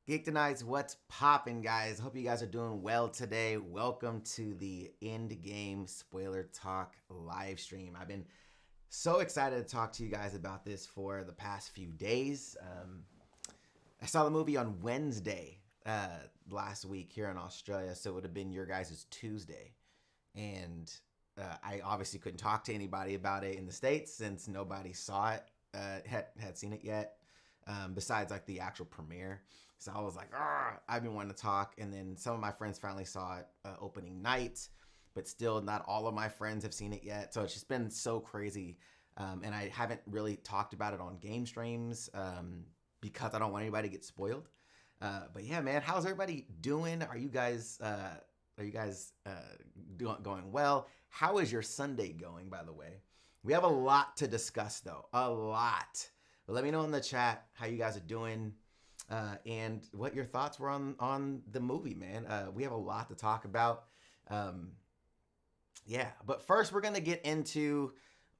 Geekdenites, what's poppin', guys? Hope you guys are doing well today. Welcome to the Endgame Spoiler Talk live stream. I've been so excited to talk to you guys about this for the past few days. I saw the movie on Wednesday last week here in Australia, so it would have been your guys' Tuesday. And I obviously couldn't talk to anybody about it in the States since nobody saw it, had seen it yet, besides like the actual premiere. So I was like, I've been wanting to talk. And then some of my friends finally saw it opening night, but still not all of my friends have seen it yet. So it's just been so crazy. And I haven't really talked about it on game streams because I don't want anybody to get spoiled. But yeah, man, how's everybody doing? Are you guys going well? How is your Sunday going, by the way? We have a lot to discuss, though. A lot. But let me know in the chat how you guys are doing. And what your thoughts were on the movie, man. We have a lot to talk about. Yeah, but first we're going to get into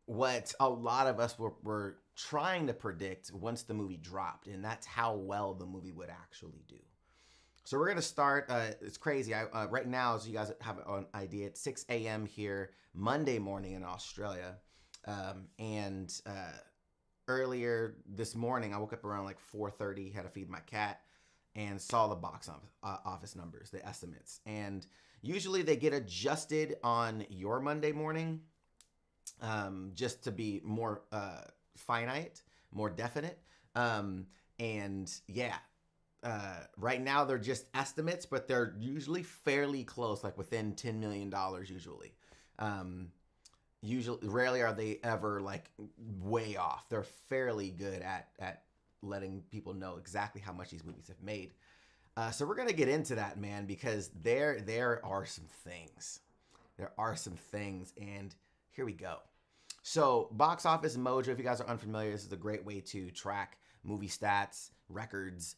what a lot of us were trying to predict once the movie dropped, and that's how well the movie would actually do. So we're going to start, it's crazy, right now, as you guys have an idea, it's 6 a.m. here, Monday morning in Australia, and earlier this morning, I woke up around like 4:30, had to feed my cat, and saw the box office numbers, the estimates. And usually they get adjusted on your Monday morning, just to be more finite, more definite. And yeah, right now they're just estimates, but they're usually fairly close, like within $10 million usually. Rarely are they ever like way off. They're fairly good at letting people know exactly how much these movies have made. So we're gonna get into that, man, because there are some things. There are some things, and here we go. So Box Office Mojo, if you guys are unfamiliar, this is a great way to track movie stats, records,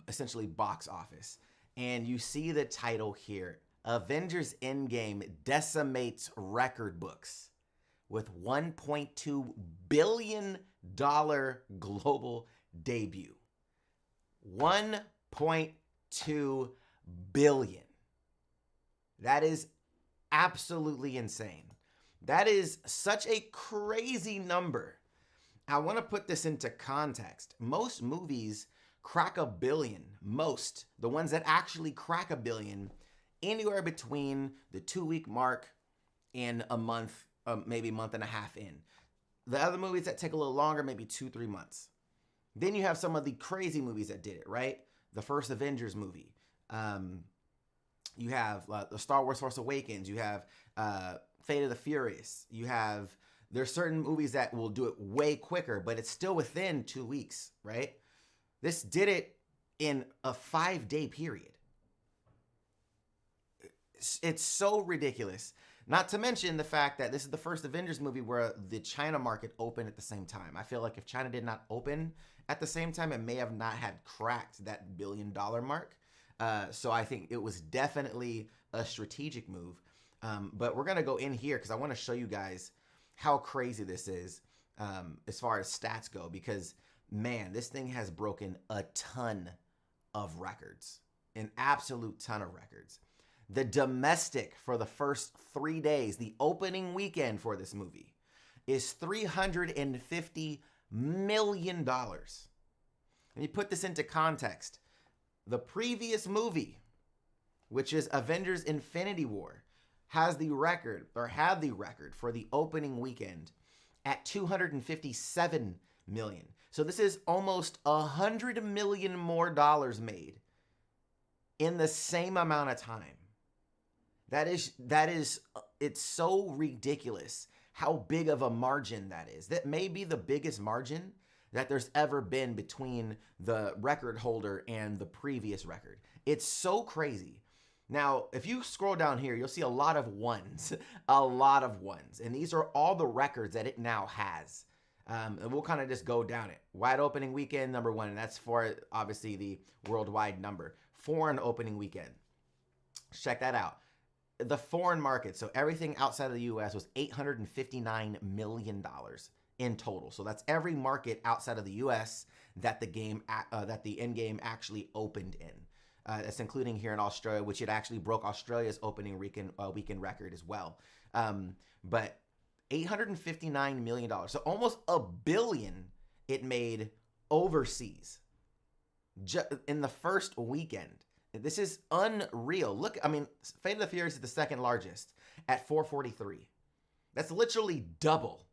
essentially box office. And you see the title here, Avengers Endgame decimates record books with $1.2 billion global debut. $1.2 billion. That is absolutely insane. That is such a crazy number. I want to put this into context. Most movies crack a billion. Most, the ones that actually crack a billion, anywhere between the 2-week mark and a month, maybe a month and a half in. The other movies that take a little longer, maybe 2-3 months. Then you have some of the crazy movies that did it, right? The first Avengers movie. You have the Star Wars Force Awakens. You have Fate of the Furious. There's certain movies that will do it way quicker, but it's still within 2 weeks, right? This did it in a 5-day period. It's so ridiculous. Not to mention the fact that this is the first Avengers movie where the China market opened at the same time. I feel like if China did not open at the same time, it may have not had cracked that $1 billion mark. So I think it was definitely a strategic move. But we're going to go in here because I want to show you guys how crazy this is as far as stats go. Because, man, this thing has broken a ton of records. An absolute ton of records. The domestic for the first 3 days, the opening weekend for this movie, is $350 million. And you put this into context. The previous movie, which is Avengers Infinity War, has the record, or had the record for the opening weekend at $257 million. So this is almost $100 million more dollars made in the same amount of time. That is, it's so ridiculous how big of a margin that is. That may be the biggest margin that there's ever been between the record holder and the previous record. It's so crazy. Now, if you scroll down here, you'll see a lot of ones, a lot of ones. And these are all the records that it now has. And we'll kind of just go down it. Wide opening weekend, number 1, and that's for obviously the worldwide number. Foreign opening weekend. Check that out. The foreign market, so everything outside of the U.S. was $859 million in total. So that's every market outside of the U.S. that the end game actually opened in. That's including here in Australia, which it actually broke Australia's opening weekend record as well. But $859 million, so almost $1 billion it made overseas in the first weekend. This is unreal. Look, I mean, Fate of the Furious is the second largest at 443. That's literally double.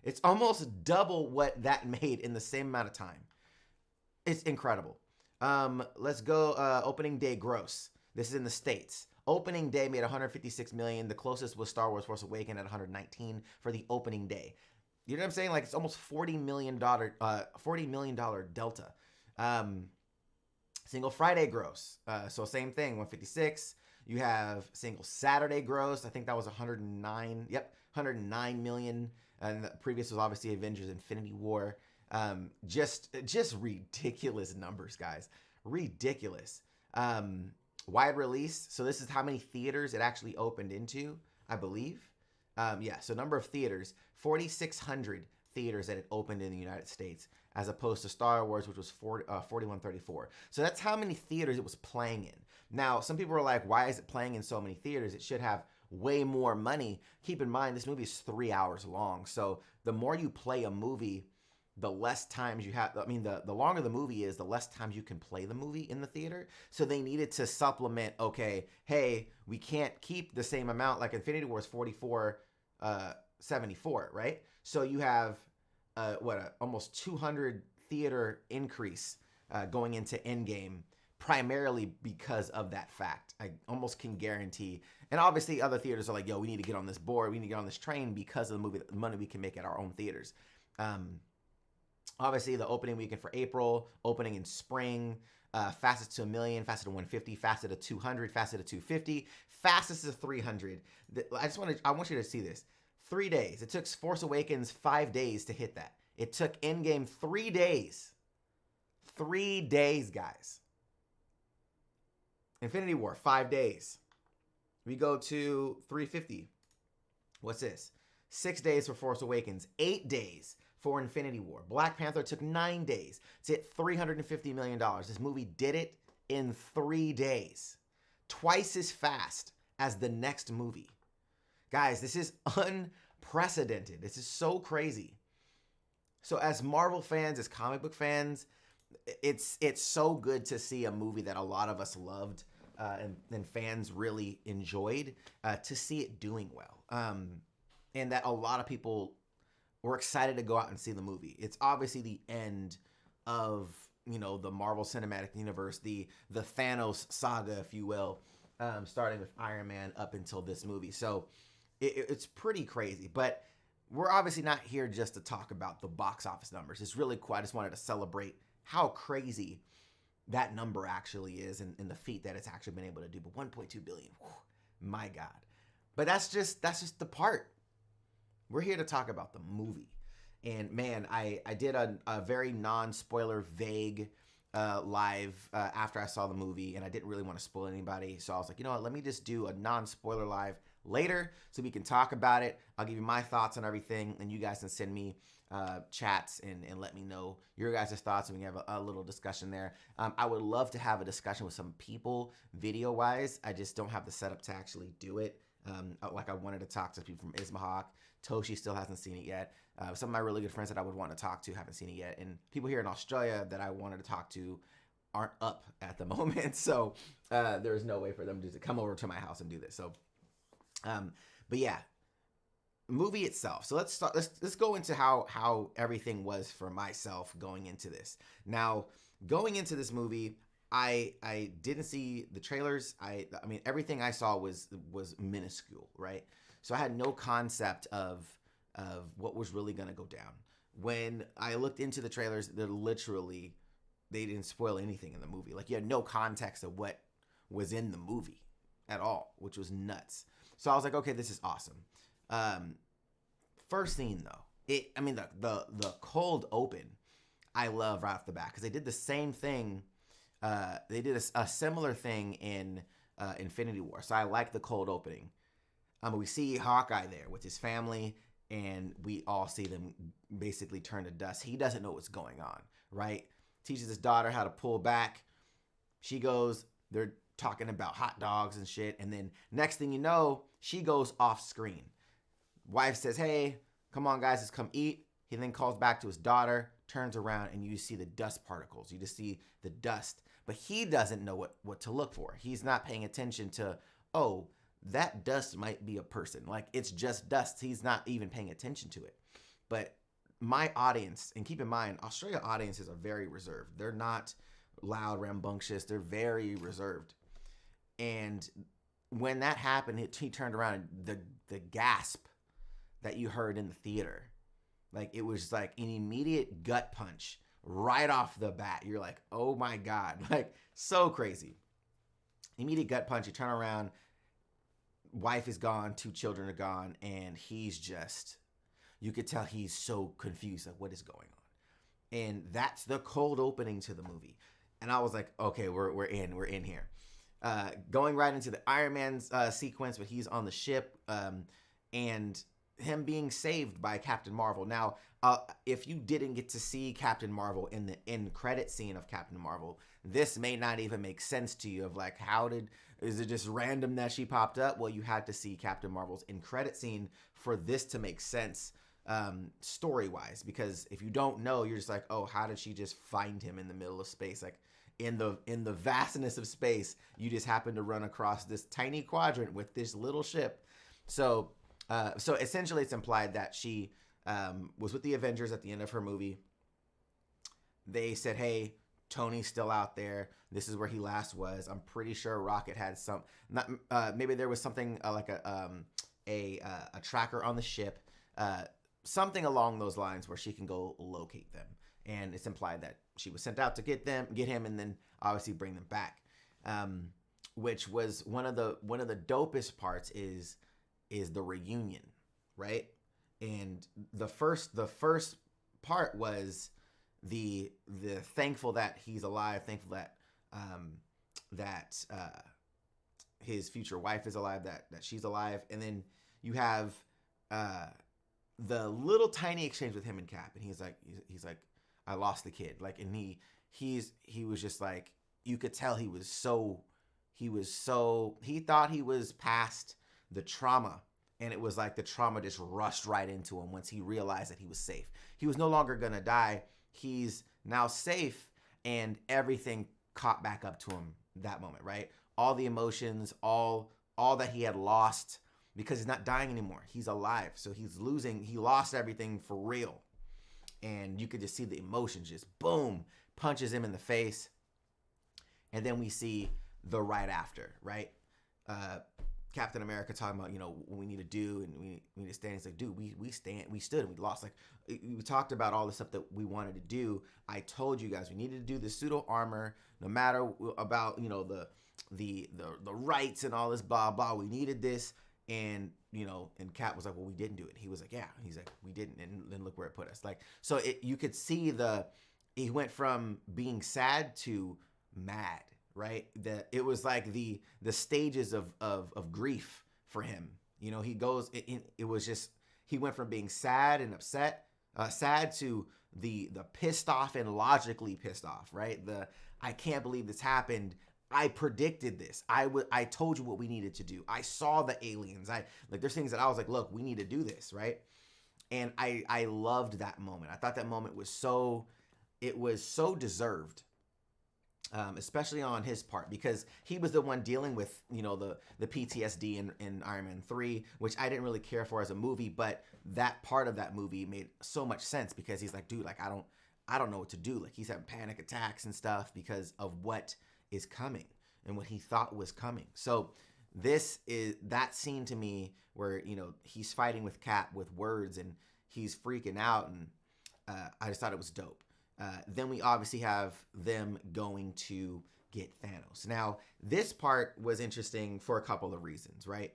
It's almost double what that made in the same amount of time. It's incredible. Let's go opening day gross. This is in the States. Opening day made $156 million. The closest was Star Wars Force Awakens at $119 for the opening day. You know what I'm saying? Like, it's almost $40 million delta. Single Friday gross. So same thing, 156. You have single Saturday gross. I think that was 109. Yep, 109 million. And the previous was obviously Avengers Infinity War. Just ridiculous numbers, guys. Ridiculous. Wide release. So this is how many theaters it actually opened into, I believe. Yeah, so number of theaters, 4,600 theaters that it opened in the United States, as opposed to Star Wars, which was 4,134. So that's how many theaters it was playing in. Now, some people are like, why is it playing in so many theaters? It should have way more money. Keep in mind, this movie is 3 hours long. So the more you play a movie, the less times you have. I mean, the longer the movie is, the less times you can play the movie in the theater. So they needed to supplement, okay, hey, we can't keep the same amount. Like Infinity War is 44.74, right? So you have almost 200 theater increase going into Endgame, primarily because of that fact. I almost can guarantee. And obviously other theaters are like, yo, we need to get on this board. We need to get on this train because of the movie, the money we can make at our own theaters. Obviously the opening weekend for April, opening in spring, fastest to 1 million, fastest to 150, fastest to 200, fastest to 250, fastest to 300. I want you to see this. 3 days. It took Force Awakens 5 days to hit that. It took Endgame 3 days. 3 days, guys. Infinity War, 5 days. We go to 350. What's this? 6 days for Force Awakens. 8 days for Infinity War. Black Panther took 9 days to hit $350 million. This movie did it in 3 days. Twice as fast as the next movie. Guys, this is unprecedented. This is so crazy. So as Marvel fans, as comic book fans, it's so good to see a movie that a lot of us loved and fans really enjoyed, to see it doing well. And that a lot of people were excited to go out and see the movie. It's obviously the end of, the Marvel Cinematic Universe, the Thanos saga, if you will, starting with Iron Man up until this movie. So it's pretty crazy, but we're obviously not here just to talk about the box office numbers. It's really cool. I just wanted to celebrate how crazy that number actually is and the feat that it's actually been able to do. But 1.2 billion, whew, my God. But that's just the part. We're here to talk about the movie. And man, I did a very non-spoiler vague live after I saw the movie, and I didn't really want to spoil anybody. So I was like, you know what, let me just do a non-spoiler live later so we can talk about it. I'll give you my thoughts on everything, and you guys can send me chats and let me know your guys' thoughts, and we can have a little discussion there. I would love to have a discussion with some people video-wise. I just don't have the setup to actually do it. Like I wanted to talk to people from Ismahawk. Toshi still hasn't seen it yet. Some of my really good friends that I would want to talk to haven't seen it yet. And people here in Australia that I wanted to talk to aren't up at the moment. So there's no way for them to come over to my house and do this. So, but yeah, movie itself. So let's start. Let's go into how everything was for myself going into this. Now, going into this movie, I didn't see the trailers. I mean, everything I saw was minuscule, right? So I had no concept of what was really going to go down. When I looked into the trailers, they didn't spoil anything in the movie. Like, you had no context of what was in the movie at all, which was nuts. So I was like, okay, this is awesome. First scene though, the cold open, I love right off the bat because they did the same thing. They did a similar thing in Infinity War. So I like the cold opening. We see Hawkeye there with his family, and we all see them basically turn to dust. He doesn't know what's going on, right? teaches his daughter how to pull back. She goes, they're talking about hot dogs and shit. And then next thing you know, she goes off screen. Wife says, hey, come on, guys, let's come eat. He then calls back to his daughter, turns around, and you see the dust particles. You just see the dust. But he doesn't know what to look for. He's not paying attention to, oh, that dust might be a person. Like, it's just dust. He's not even paying attention to it. But my audience, and keep in mind, Australia audiences are very reserved. They're not loud, rambunctious. They're very reserved. And when that happened, he turned around, and the gasp that you heard in the theater, like, it was like an immediate gut punch right off the bat. You're like, oh my God, like, so crazy. Immediate gut punch. You turn around, wife is gone, 2 children are gone, and he's just, you could tell he's so confused, like, what is going on? And that's the cold opening to the movie. And I was like, okay, we're in here. Going right into the Iron Man sequence, where he's on the ship, and him being saved by Captain Marvel. Now, if you didn't get to see Captain Marvel in the end credit scene of Captain Marvel, this may not even make sense to you, of like, is it just random that she popped up? Well, you had to see Captain Marvel's end credit scene for this to make sense, story-wise, because if you don't know, you're just like, oh, how did she just find him in the middle of space? Like, in the vastness of space, you just happen to run across this tiny quadrant with this little ship. So essentially, it's implied that she was with the Avengers at the end of her movie. They said, hey, Tony's still out there. This is where he last was. I'm pretty sure Rocket had maybe there was something like a tracker on the ship, something along those lines where she can go locate them. And it's implied that she was sent out to get him, and then obviously bring them back. Which was one of the dopest parts is the reunion, right? And the first part was the thankful that he's alive, thankful that his future wife is alive, that she's alive, and then you have the little tiny exchange with him and Cap, and he's like, I lost the kid, like, and he was just like, you could tell he thought he was past the trauma, and it was like the trauma just rushed right into him once he realized that he was safe. He was no longer gonna die. He's now safe, and everything caught back up to him that moment, right? All the emotions, all that he had lost, because he's not dying anymore. He's alive, so he lost everything for real. And you could just see the emotions just boom, punches him in the face. And then we see the right after, right? Captain America talking about, what we need to do, and we need to stand. He's like, dude, we stood and we lost. Like, we talked about all the stuff that we wanted to do. I told you guys we needed to do the pseudo armor, no matter about the rights and all this blah blah. We needed this, and and Cap was like, well, we didn't do it. He was like, yeah. He's like, we didn't, and then look where it put us. Like, so you could see he went from being sad to mad. Right, that it was like the stages of grief for him. He goes. It was just, he went from being sad and upset, sad, to the pissed off and logically pissed off. Right, I can't believe this happened. I predicted this. I told you what we needed to do. I saw the aliens. There's things that I was like, look, we need to do this, right? And I loved that moment. I thought that moment was so deserved. Especially on his part, because he was the one dealing with the PTSD in Iron Man 3, which I didn't really care for as a movie, but that part of that movie made so much sense, because he's like, dude, like, I don't know what to do. Like, he's having panic attacks and stuff because of what is coming and what he thought was coming. So this is that scene to me where he's fighting with Cap with words and he's freaking out, and I just thought it was dope. Then we obviously have them going to get Thanos. Now, this part was interesting for a couple of reasons, right?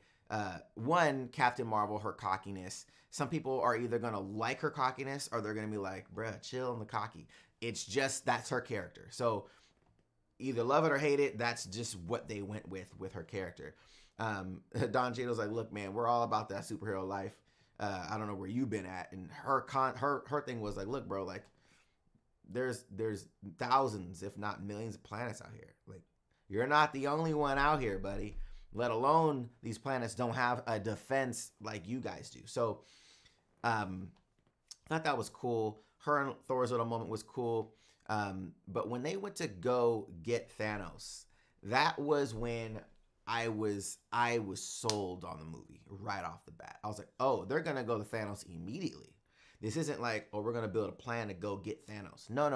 One, Captain Marvel, her cockiness. Some people are either going to like her cockiness, or they're going to be like, bruh, chill on the cocky. It's just, that's her character. So either love it or hate it, that's just what they went with her character. Don Cheadle's like, look, man, we're all about that superhero life. I don't know where you've been at. And her thing was like, look, bro, like, there's thousands, if not millions, of planets out here. Like, you're not the only one out here, buddy. Let alone these planets don't have a defense like you guys do. So, I thought that was cool. Her and Thor's little moment was cool. But when they went to go get Thanos, that was when I was sold on the movie right off the bat. I was like, oh, they're gonna go to Thanos immediately. This isn't like, oh, we're gonna build a plan to go get Thanos. No.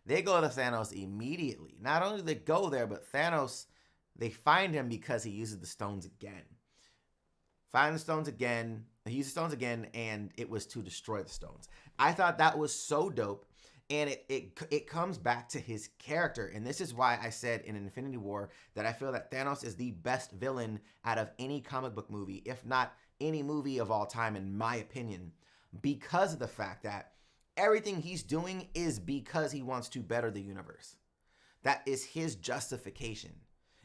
They go to Thanos immediately. Not only do they go there, but Thanos, they find him because he uses the stones again. Find the stones again. He used the stones again, and it was to destroy the stones. I thought that was so dope. And it comes back to his character. And this is why I said in Infinity War that I feel that Thanos is the best villain out of any comic book movie, if not any movie of all time, in my opinion, because of the fact that everything he's doing is because he wants to better the universe. That is his justification.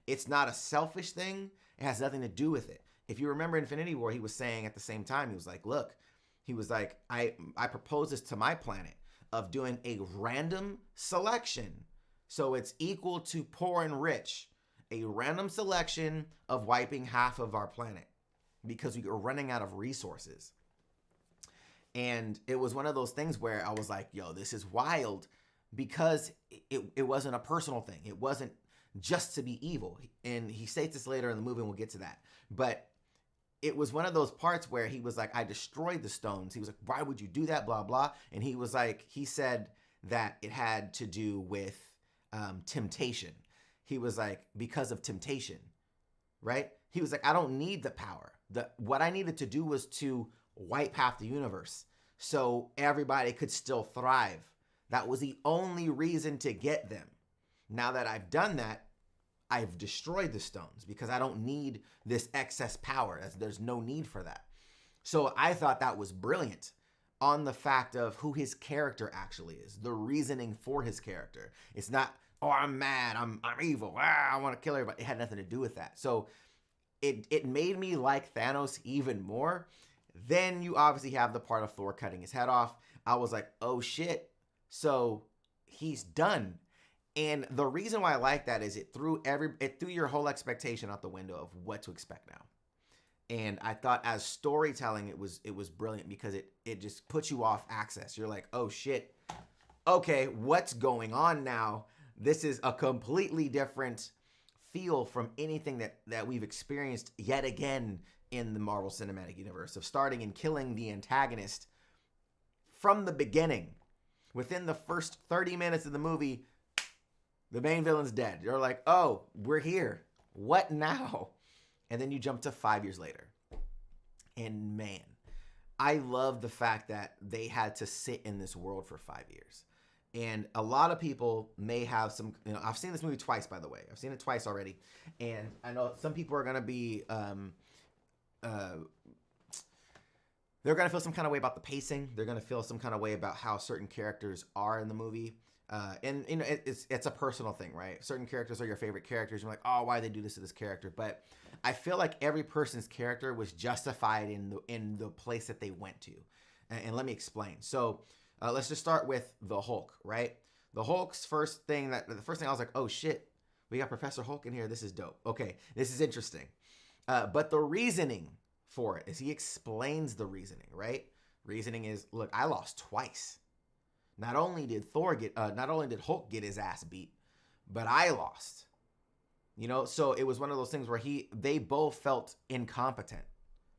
It's not a selfish thing. It has nothing to do with it. If you remember Infinity War, he was saying at the same time, he was like, look, he was like, I propose this to my planet of doing a random selection. So it's equal to poor and rich. A random selection of wiping half of our planet because we are running out of resources. And it was one of those things where I was like, yo, this is wild, because it wasn't a personal thing. It wasn't just to be evil. And he states this later in the movie, and we'll get to that. But it was one of those parts where he was like, I destroyed the stones. He was like, why would you do that? Blah, blah. And he was like, he said that it had to do with temptation. He was like, because of temptation, right? He was like, I don't need the power. What I needed to do was to wipe half the universe so everybody could still thrive. That was the only reason to get them. Now that I've done that, I've destroyed the stones because I don't need this excess power. There's no need for that. So I thought that was brilliant on the fact of who his character actually is, the reasoning for his character. It's not, oh, I'm mad, I'm evil, I want to kill everybody. It had nothing to do with that. So it made me like Thanos even more. Then you obviously have the part of Thor cutting his head off. I was like, oh shit, so he's done. And the reason why I like that is it threw your whole expectation out the window of what to expect now. And I thought as storytelling, it was brilliant because it just puts you off access. You're like, oh shit, okay, what's going on now? This is a completely different feel from anything that we've experienced yet again in the Marvel Cinematic Universe, of starting and killing the antagonist from the beginning. Within the first 30 minutes of the movie, the main villain's dead. You're like, oh, we're here. What now? And then you jump to 5 years later. And man, I love the fact that they had to sit in this world for 5 years. And a lot of people may have some, I've seen this movie twice, by the way. I've seen it twice already. And I know some people are going to be, they're going to feel some kind of way about the pacing. They're going to feel some kind of way about how certain characters are in the movie. And it's a personal thing, right? Certain characters are your favorite characters. You're like, oh, why they do this to this character? But I feel like every person's character was justified in the place that they went to. And let me explain. So let's just start with the Hulk, right? The Hulk's the first thing I was like, oh shit, we got Professor Hulk in here. This is dope. Okay, this is interesting. But the reasoning for it is he explains the reasoning, right? Reasoning is, look, I lost twice. Not only did Hulk get his ass beat, but I lost. So it was one of those things where they both felt incompetent.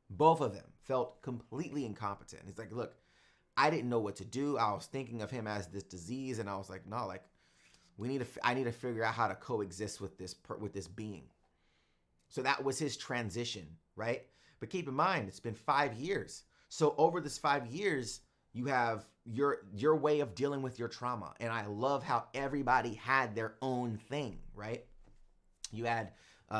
Both of them felt completely incompetent. He's like, look, I didn't know what to do. I was thinking of him as this disease, and I was like, no, like I need to figure out how to coexist with this being. So that was his transition, right? But keep in mind, it's been 5 years. So over this 5 years, you have your way of dealing with your trauma. And I love how everybody had their own thing, right? You had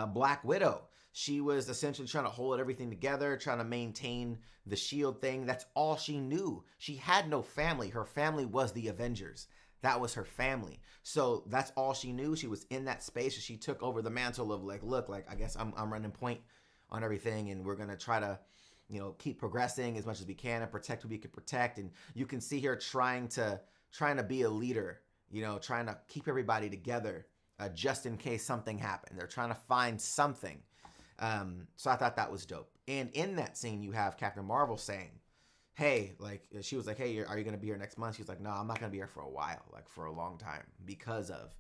Black Widow. She was essentially trying to hold everything together, trying to maintain the shield thing. That's all she knew. She had no family. Her family was the Avengers. That was her family. So that's all she knew. She was in that space. She took over the mantle of like, look, like, I guess I'm running point on everything, and we're going to try to, keep progressing as much as we can and protect who we can protect. And you can see her trying to trying to be a leader, you know, trying to keep everybody together just in case something happened. They're trying to find something. So I thought that was dope. And in that scene, you have Captain Marvel saying, hey, like, she was like, hey, are you going to be here next month? She was like, no, I'm not going to be here for a while, like for a long time, because of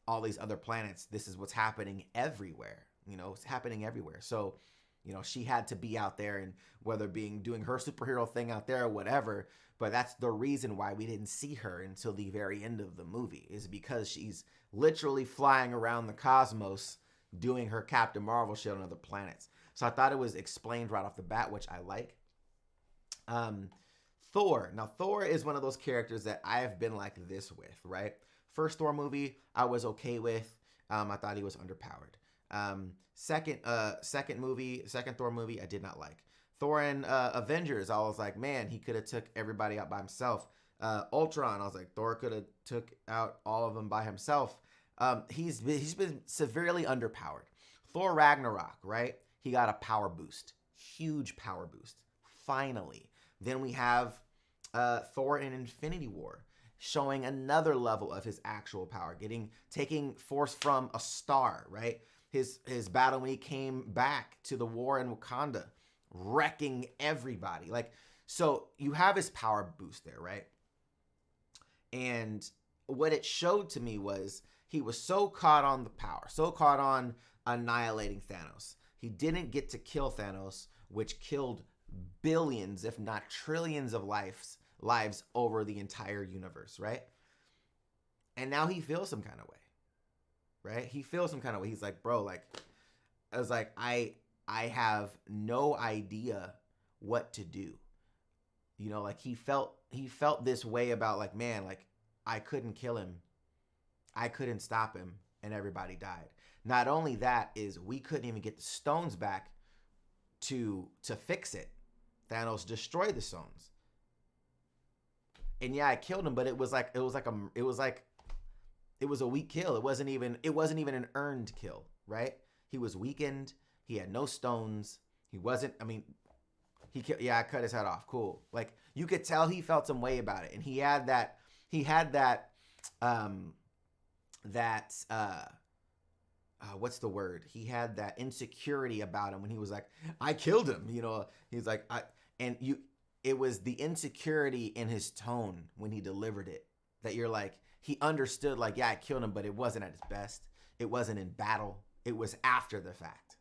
all these other planets. This is what's happening everywhere. You know, it's happening everywhere. So, you know, she had to be out there, and whether doing her superhero thing out there or whatever, but that's the reason why we didn't see her until the very end of the movie, is because she's literally flying around the cosmos doing her Captain Marvel shit on other planets. So I thought it was explained right off the bat, which I like. Thor. Now, Thor is one of those characters that I have been like this with, right? First Thor movie, I was okay with. I thought he was underpowered. Second Thor movie, I did not like. Thor and Avengers, I was like, man, he could have took everybody out by himself. Ultron, I was like, Thor could have took out all of them by himself. He's been severely underpowered. Thor Ragnarok, right? He got a power boost, huge power boost. Finally, then we have Thor in Infinity War, showing another level of his actual power, taking force from a star, right? His battle when he came back to the war in Wakanda, wrecking everybody. Like, so you have his power boost there, right? And what it showed to me was he was so caught on the power, so caught on annihilating Thanos. He didn't get to kill Thanos, which killed billions, if not trillions of lives over the entire universe, right? And now he feels some kind of way, right? He feels some kind of way. He's like, bro, like, I was like, I have no idea what to do. You know, like he felt this way about, like, man, like, I couldn't kill him. I couldn't stop him, and everybody died. Not only that, is we couldn't even get the stones back to fix it. Thanos destroyed the stones. And yeah, I killed him, but it was a weak kill. It wasn't even an earned kill, right? He was weakened. He had no stones. He wasn't, I mean, I cut his head off. Cool. Like, you could tell he felt some way about it. And he had that what's the word? He had that insecurity about him when he was like, I killed him. You know, he's like, it was the insecurity in his tone when he delivered it that you're like, he understood, like, yeah, I killed him, but it wasn't at its best. It wasn't in battle. It was after the fact.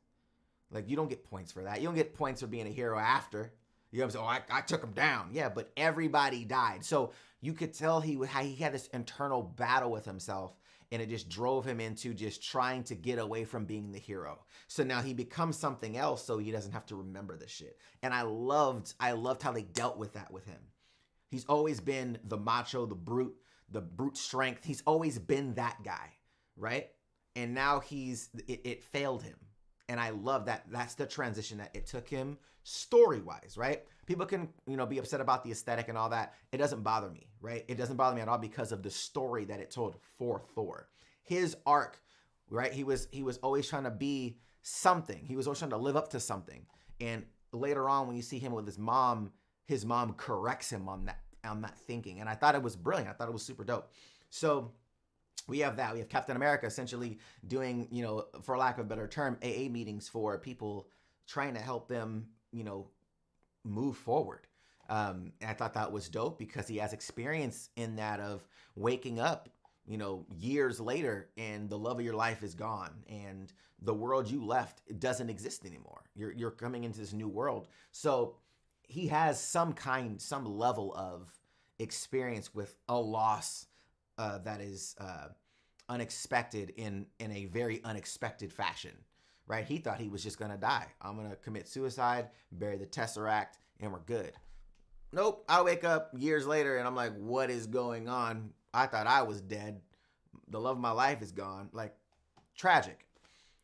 Like, you don't get points for that. You don't get points for being a hero after. You know what I'm saying? Oh, I took him down. Yeah, but everybody died. So you could tell he had this internal battle with himself, and it just drove him into just trying to get away from being the hero. So now he becomes something else, so he doesn't have to remember this shit. And I loved how they dealt with that with him. He's always been the macho, the brute strength. He's always been that guy, right? And now it failed him. And I love that. That's the transition that it took him story-wise, right? People can, be upset about the aesthetic and all that. It doesn't bother me, right? It doesn't bother me at all because of the story that it told for Thor. His arc, right? He was always trying to be something. He was always trying to live up to something. And later on, when you see him with his mom corrects him on that thinking. And I thought it was brilliant. I thought it was super dope. So we have that. We have Captain America essentially doing, for lack of a better term, AA meetings for people, trying to help them, move forward. And I thought that was dope because he has experience in that of waking up, years later, and the love of your life is gone, and the world you left doesn't exist anymore. You're coming into this new world. So he has some level of experience with a loss that is unexpected in a very unexpected fashion, right? He thought he was just going to die. I'm going to commit suicide, bury the Tesseract, and we're good. Nope. I wake up years later and I'm like, what is going on? I thought I was dead. The love of my life is gone. Like, tragic.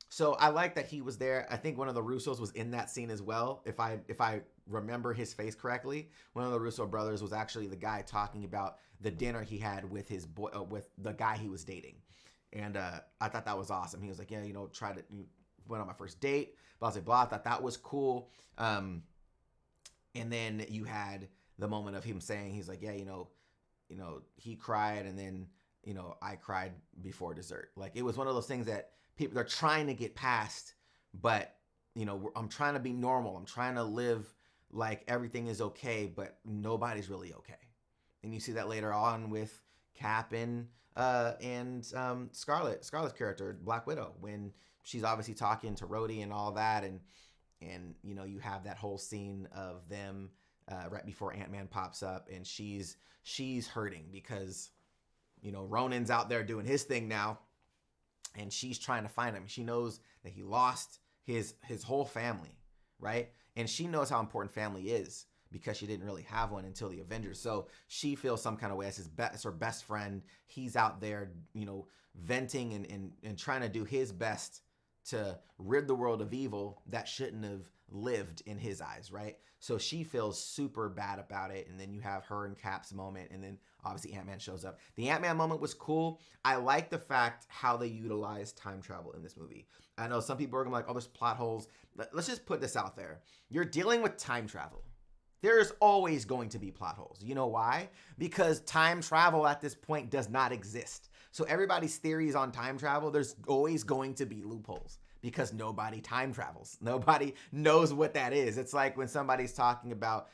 So I like that he was there. I think one of the Russos was in that scene as well. If I remember his face correctly, one of the Russo brothers was actually the guy talking about the dinner he had with his boy, with the guy he was dating. And I thought that was awesome. He was like, yeah, went on my first date, blah, blah, blah. I thought that was cool. And then you had the moment of him saying, he's like, yeah, he cried, and then I cried before dessert. Like, it was one of those things that people, they're trying to get past, but I'm trying to be normal. I'm trying to live like everything is okay, but nobody's really okay. And you see that later on with Cap and Scarlett's character, Black Widow, when she's obviously talking to Rhodey and all that, and you have that whole scene of them right before Ant-Man pops up, and she's hurting because Ronan's out there doing his thing now, and she's trying to find him. She knows that he lost his whole family, right? And she knows how important family is because she didn't really have one until the Avengers. So she feels some kind of way as her best friend. He's out there, venting and trying to do his best to rid the world of evil that shouldn't have lived in his eyes, right? So she feels super bad about it. And then you have her and Cap's moment, and then obviously Ant-Man shows up. The Ant-Man moment was cool. I like the fact how they utilized time travel in this movie. I know some people are gonna be like, oh, there's plot holes. Let's just put this out there. You're dealing with time travel. There's always going to be plot holes. You know why? Because time travel at this point does not exist. So everybody's theories on time travel, there's always going to be loopholes because nobody time travels. Nobody knows what that is. It's like when somebody's talking about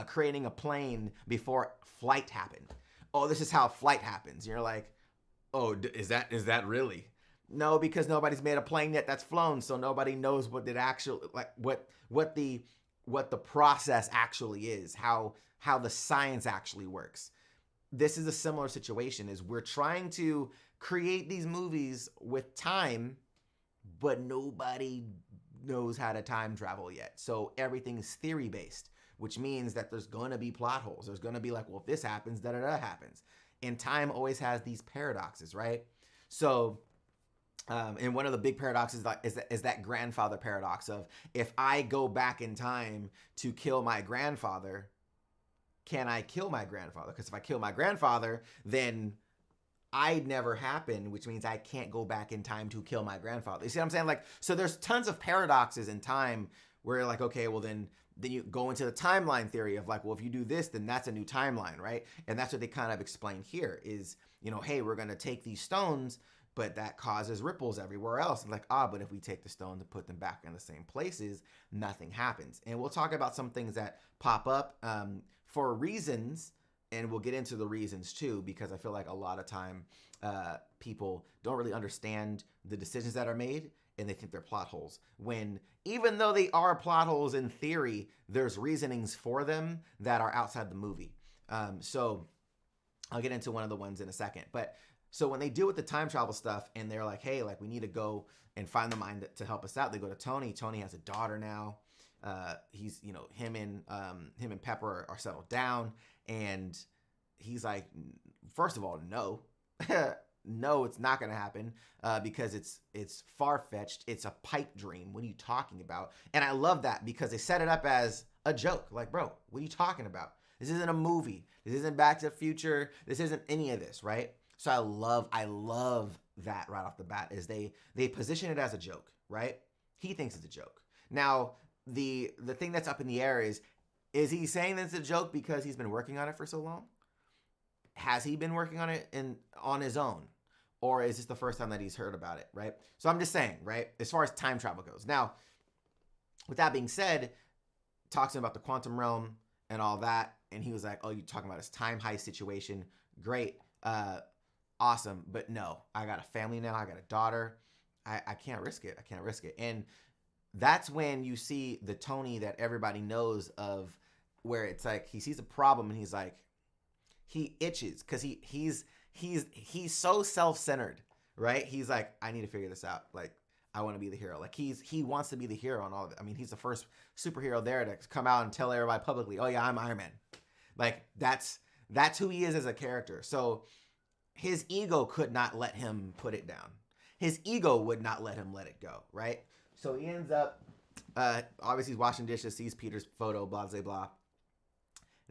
creating a plane before flight happened. Oh, this is how flight happens. You're like, oh, is that really? No, because nobody's made a plane yet that's flown, so nobody knows what it actually, like what the process actually is, how the science actually works. This is a similar situation. Is we're trying to create these movies with time, but nobody knows how to time travel yet. So everything is theory based, which means that there's going to be plot holes. There's going to be like, well, if this happens, da-da-da happens. And time always has these paradoxes, right? So, and one of the big paradoxes is that grandfather paradox of, if I go back in time to kill my grandfather, can I kill my grandfather? Because if I kill my grandfather, then I'd never happen, which means I can't go back in time to kill my grandfather. You see what I'm saying? Like, so there's tons of paradoxes in time where you're like, okay, well then you go into the timeline theory of like, well, if you do this, then that's a new timeline, right? And that's what they kind of explain here is, hey, we're going to take these stones, but that causes ripples everywhere else. And like, but if we take the stones and put them back in the same places, nothing happens. And we'll talk about some things that pop up for reasons, and we'll get into the reasons too, because I feel like a lot of time people don't really understand the decisions that are made, and they think they're plot holes. When even though they are plot holes in theory, there's reasonings for them that are outside the movie. So I'll get into one of the ones in a second. But so when they deal with the time travel stuff and they're like, hey, like we need to go and find the mind to help us out, they go to Tony. Tony has a daughter now. He's, him and Pepper are settled down, and he's like, first of all, no, no, it's not going to happen because it's far-fetched. It's a pipe dream. What are you talking about? And I love that because they set it up as a joke. Like, bro, what are you talking about? This isn't a movie. This isn't Back to the Future. This isn't any of this, right? So I love that right off the bat is they position it as a joke, right? He thinks it's a joke. Now, the thing that's up in the air is he saying that it's a joke because he's been working on it for so long? Has he been working on it on his own? Or is this the first time that he's heard about it, right? So I'm just saying, right, as far as time travel goes. Now, with that being said, talks about the quantum realm and all that, and he was like, oh, you're talking about this time heist situation. Great. Awesome. But no, I got a family now. I got a daughter. I can't risk it. I can't risk it. And that's when you see the Tony that everybody knows of, where it's like he sees a problem and he's like, he itches because he's so self-centered, right? He's like, I need to figure this out. Like, I want to be the hero. Like he wants to be the hero on all of it. I mean, he's the first superhero there to come out and tell everybody publicly, oh yeah, I'm Iron Man. Like that's who he is as a character. So his ego could not let him put it down. His ego would not let him let it go, right? So he ends up, obviously he's washing dishes, sees Peter's photo, blah, blah, blah.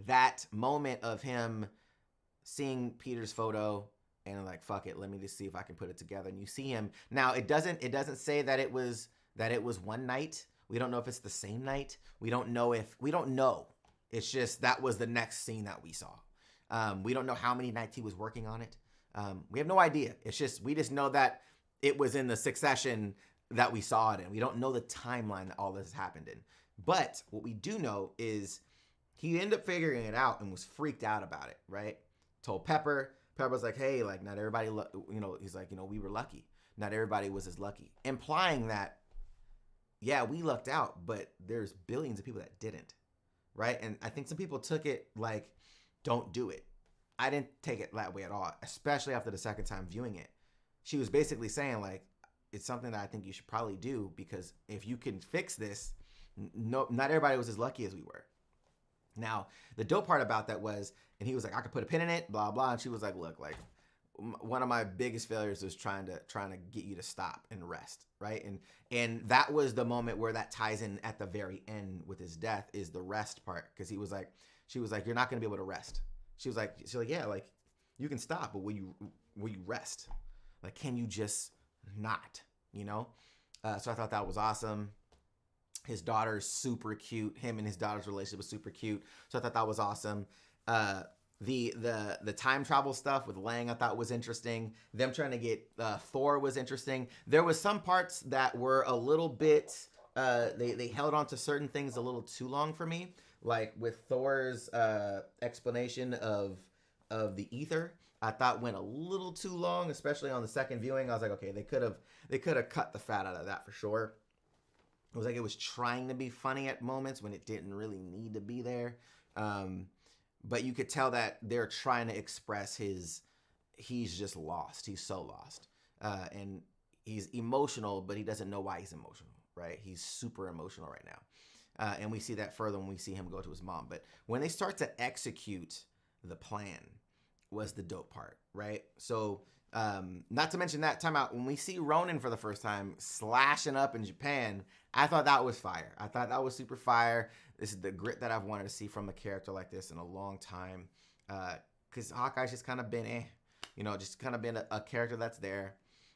That moment of him seeing Peter's photo and like, fuck it, let me just see if I can put it together. And you see him. Now, it doesn't say that it was one night. We don't know if it's the same night. We don't know. It's just that was the next scene that we saw. We don't know how many nights he was working on it. We have no idea. We just know that it was in the succession that we saw it in. We don't know the timeline that all this happened in. But what we do know is he ended up figuring it out and was freaked out about it, right? Told Pepper. Pepper was like, hey, like, not everybody, he's like, we were lucky. Not everybody was as lucky. Implying that, yeah, we lucked out, but there's billions of people that didn't, right? And I think some people took it like, don't do it. I didn't take it that way at all, especially after the second time viewing it. She was basically saying, like, it's something that I think you should probably do, because if you can fix this, no, not everybody was as lucky as we were. Now, the dope part about that was, and he was like, I could put a pin in it, blah, blah. And she was like, look, like, one of my biggest failures was trying to get you to stop and rest, right? And that was the moment where that ties in at the very end with his death, is the rest part. Because she was like, you're not going to be able to rest. She's like, yeah, like, you can stop, but will you rest? Like, can you just not, So I thought that was awesome. His daughter's super cute. Him and his daughter's relationship was super cute. So I thought that was awesome. The time travel stuff with Lang I thought was interesting. Them trying to get Thor was interesting. There was some parts that were a little bit, they held on to certain things a little too long for me. Like with Thor's explanation of the ether, I thought went a little too long, especially on the second viewing. I was like, okay, they could have cut the fat out of that for sure. It was like it was trying to be funny at moments when it didn't really need to be there. But you could tell that they're trying to express he's just lost. He's so lost. And he's emotional, but he doesn't know why he's emotional, right? He's super emotional right now. And we see that further when we see him go to his mom. But when they start to execute the plan was the dope part, right? So not to mention that timeout, when we see Ronin for the first time slashing up in Japan, I thought that was fire. I thought that was super fire. This is the grit that I've wanted to see from a character like this in a long time. Because Hawkeye's just kind of been just kind of been a character that's there.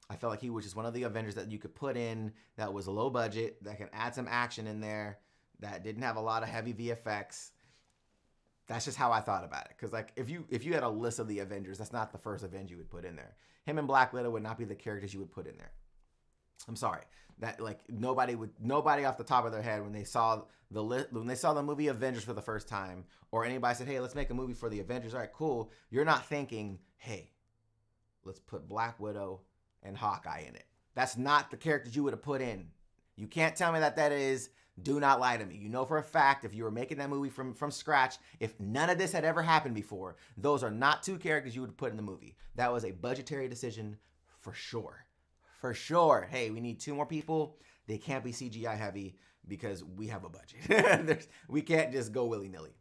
I felt like he was just one of the Avengers that you could put in that was a low budget, that can add some action in there, that didn't have a lot of heavy VFX. That's just how I thought about it. Because like if you had a list of the Avengers, that's not the first Avenger you would put in there. Him and Black Widow would not be the characters you would put in there. I'm sorry. That like nobody off the top of their head when they saw the movie Avengers for the first time, or anybody said, hey, let's make a movie for the Avengers. All right, cool. You're not thinking, hey, let's put Black Widow and Hawkeye in it. That's not the characters you would have put in. You can't tell me that is. Do not lie to me. You know for a fact, if you were making that movie from scratch, if none of this had ever happened before, those are not two characters you would put in the movie. That was a budgetary decision for sure. For sure. Hey, we need 2 more people. They can't be CGI heavy because we have a budget. We can't just go willy-nilly.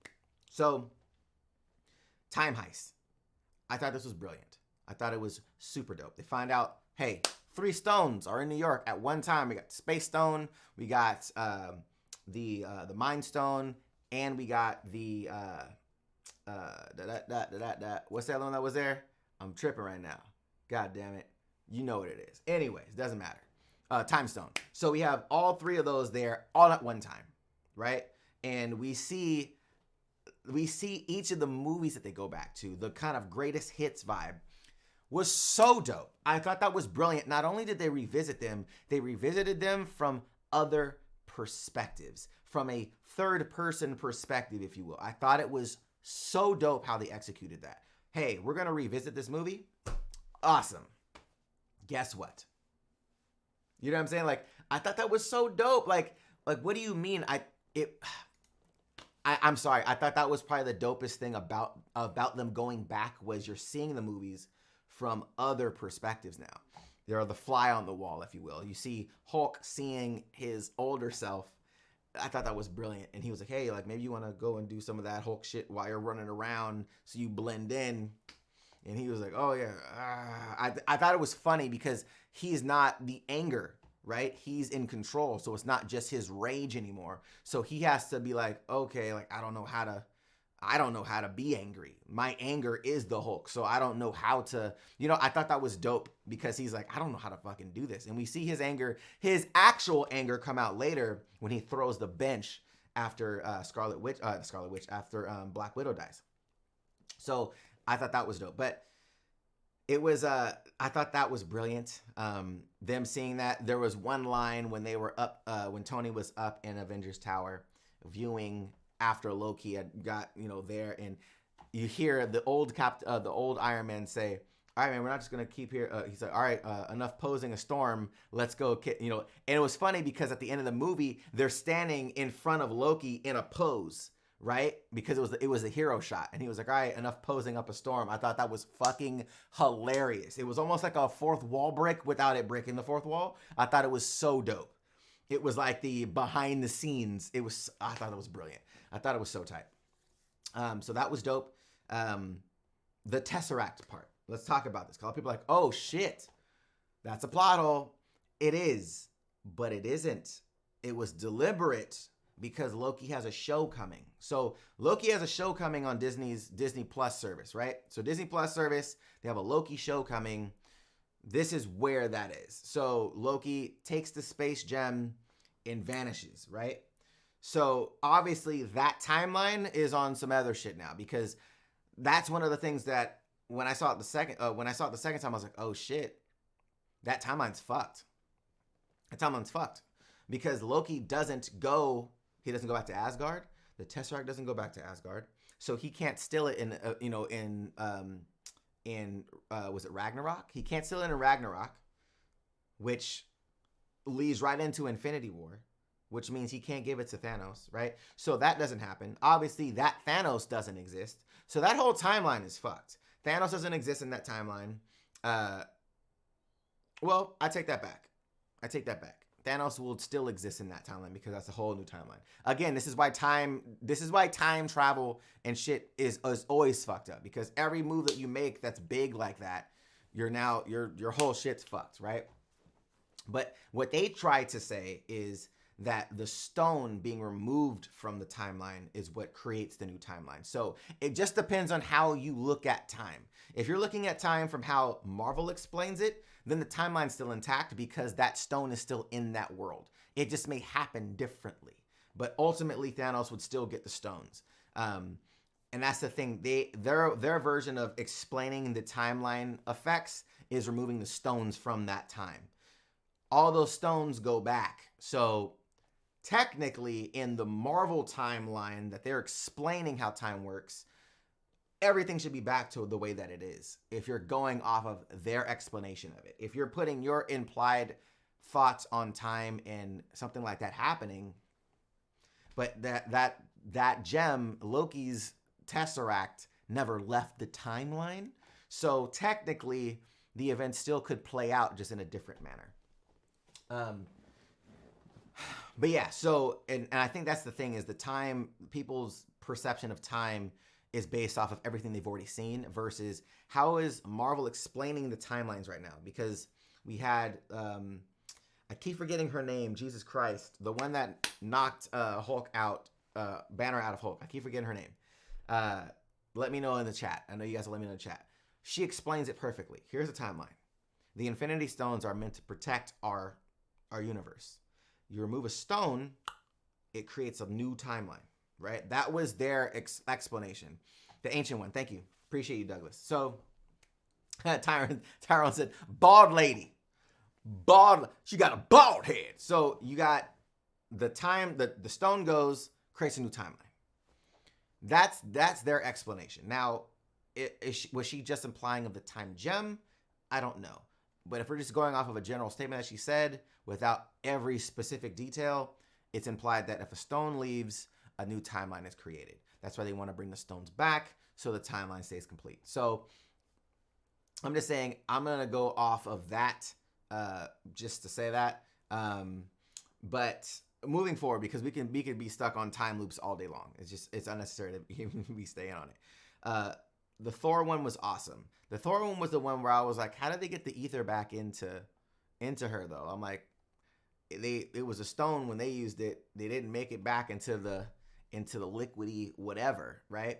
So, time heist. I thought this was brilliant. I thought it was super dope. They find out, hey, 3 stones are in New York at one time. We got Space Stone, we got the Mind Stone, and we got the what's that one that was there? I'm tripping right now. God damn it. You know what it is. Anyways, doesn't matter. Time Stone. So we have all 3 of those there all at one time, right? And we see each of the movies that they go back to, the kind of greatest hits vibe was so dope. I thought that was brilliant. Not only did they revisit them, they revisited them from other perspectives, from a third-person perspective, if you will. I thought it was so dope how they executed that. Hey, we're going to revisit this movie? Awesome. Guess what? You know what I'm saying? Like, I thought that was so dope. Like what do you mean? I'm sorry. I thought that was probably the dopest thing about them going back was you're seeing the movies from other perspectives now. They're the fly on the wall, if you will. You see Hulk seeing his older self. I thought that was brilliant. And he was like, hey, like maybe you want to go and do some of that Hulk shit while you're running around so you blend in. And he was like, oh yeah. I thought it was funny because he's not the anger, right? He's in control. So it's not just his rage anymore. So he has to be like, okay, like I don't know how to be angry. My anger is the Hulk. So I don't know how to, I thought that was dope because he's like, I don't know how to fucking do this. And we see his actual anger come out later when he throws the bench after after Black Widow dies. So I thought that was dope. But it was I thought that was brilliant. Them seeing that. There was one line when they were up when Tony was up in Avengers Tower viewing after Loki had got, there, and you hear the old Iron Man say, "All right, man, we're not just gonna keep here." He's like, "All right, enough posing a storm. Let's go." And it was funny because at the end of the movie, they're standing in front of Loki in a pose, right? Because it was a hero shot, and he was like, "All right, enough posing up a storm." I thought that was fucking hilarious. It was almost like a fourth wall break without it breaking the fourth wall. I thought it was so dope. It was like the behind the scenes. I thought it was brilliant. I thought it was so tight. So that was dope. The Tesseract part. Let's talk about this. Because people are like, oh shit, that's a plot hole. It is, but it isn't. It was deliberate because Loki has a show coming. So Loki has a show coming on Disney's Disney Plus service, right? So Disney Plus service, they have a Loki show coming. This is where that is. So Loki takes the space gem and vanishes, right? So obviously that timeline is on some other shit now, because that's one of the things that when I saw it the second time, I was like, oh shit, that timeline's fucked. That timeline's fucked because Loki doesn't go back to Asgard. The Tesseract doesn't go back to Asgard, so he can't steal it in was it Ragnarok? He can't steal it in Ragnarok, which leads right into Infinity War, which means he can't give it to Thanos, right? So that doesn't happen. Obviously, that Thanos doesn't exist. So that whole timeline is fucked. Thanos doesn't exist in that timeline. Well, I take that back. Thanos will still exist in that timeline because that's a whole new timeline. Again, this is why time travel and shit is always fucked up, because every move that you make that's big like that, your whole shit's fucked, right? But what they try to say is that the stone being removed from the timeline is what creates the new timeline. So it just depends on how you look at time. If you're looking at time from how Marvel explains it, then the timeline's still intact because that stone is still in that world. It just may happen differently. But ultimately, Thanos would still get the stones. And that's the thing. Their version of explaining the timeline effects is removing the stones from that time. All those stones go back. So technically, in the Marvel timeline that they're explaining how time works, everything should be back to the way that it is if you're going off of their explanation of it. If you're putting your implied thoughts on time and something like that happening, but that gem, Loki's Tesseract, never left the timeline. So technically, the event still could play out just in a different manner. But yeah, so, and I think that's the thing, is the time, people's perception of time is based off of everything they've already seen versus how is Marvel explaining the timelines right now? Because we had, I keep forgetting her name, Jesus Christ, the one that knocked Hulk out, Banner out of Hulk. I keep forgetting her name. Let me know in the chat. I know you guys will let me know in the chat. She explains it perfectly. Here's the timeline. The Infinity Stones are meant to protect our universe. You remove a stone, it creates a new timeline, right? That was their explanation. The ancient one. Thank you. Appreciate you, Douglas. So, Tyrone said, bald lady. She got a bald head. So, you got the time, the stone goes, creates a new timeline. That's their explanation. Now, was she just implying of the time gem? I don't know. But if we're just going off of a general statement that she said without every specific detail, it's implied that if a stone leaves, a new timeline is created. That's why they want to bring the stones back so the timeline stays complete. So I'm just saying I'm going to go off of that just to say that. But moving forward, because we could be stuck on time loops all day long. It's unnecessary to be staying on it. The Thor one was awesome. The Thor one was the one where I was like, how did they get the ether back into her though? I'm like, it was a stone when they used it. They didn't make it back into the liquidy whatever, right?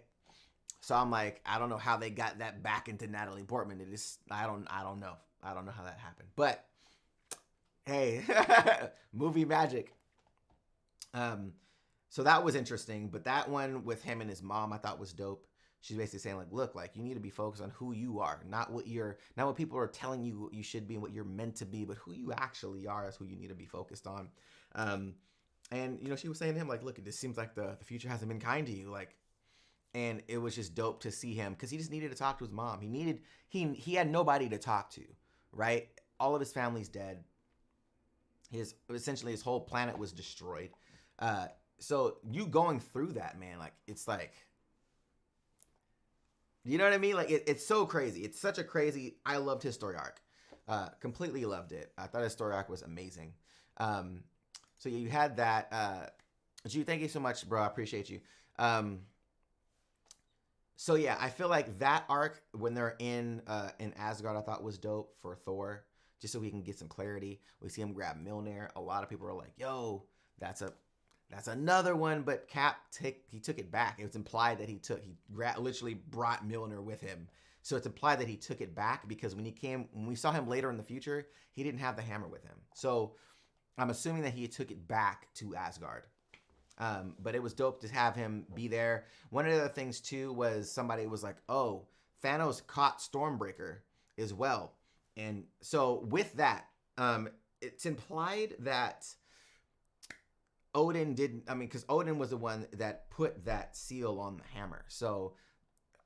So I'm like, I don't know how they got that back into Natalie Portman. I don't know. I don't know how that happened. But hey, movie magic. So that was interesting. But that one with him and his mom, I thought was dope. she's basically saying like, look, like you need to be focused on who you are, not what people are telling you you should be and what you're meant to be, but who you actually are is who you need to be focused on. And she was saying to him like, look, it just seems like the future hasn't been kind to you, like. And it was just dope to see him because he just needed to talk to his mom. He had nobody to talk to, right? All of his family's dead. Essentially his whole planet was destroyed. So you going through that, man, like it's like, you know what I mean? Like it's so crazy. It's such a crazy. I loved his story arc. Completely loved it. I thought his story arc was amazing. So you had that. Ju, thank you so much, bro. I appreciate you. So yeah, I feel like that arc when they're in Asgard, I thought was dope for Thor, just so we can get some clarity. We see him grab Mjolnir. A lot of people are like, "Yo, that's another one," but Cap he took it back. It was implied that he literally brought Mjolnir with him. So it's implied that he took it back because when we saw him later in the future, he didn't have the hammer with him. So I'm assuming that he took it back to Asgard. But it was dope to have him be there. One of the other things too was somebody was like, "Oh, Thanos caught Stormbreaker as well," and so with that, it's implied that Odin didn't. I mean, because Odin was the one that put that seal on the hammer. So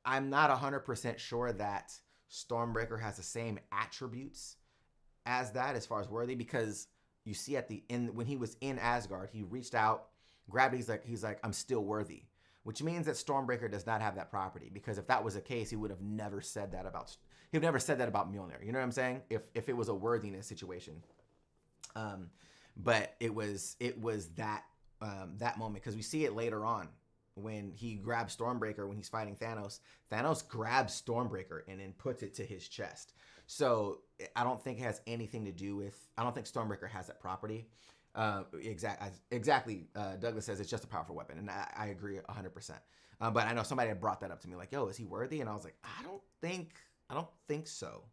I'm not 100% sure that Stormbreaker has the same attributes as that as far as worthy, because you see at the end when he was in Asgard, he reached out, grabbed it, he's like, I'm still worthy, which means that Stormbreaker does not have that property, because if that was the case, he would have never said that about Mjolnir. You know what I'm saying? If it was a worthiness situation. But it was that moment, because we see it later on when he grabs Stormbreaker when he's fighting Thanos. Thanos grabs Stormbreaker and then puts it to his chest. So I don't think it has anything to do with. I don't think Stormbreaker has that property. Exactly. Douglas says it's just a powerful weapon, and I agree 100%. But I know somebody had brought that up to me, like, "Yo, is he worthy?" And I was like, I don't think so.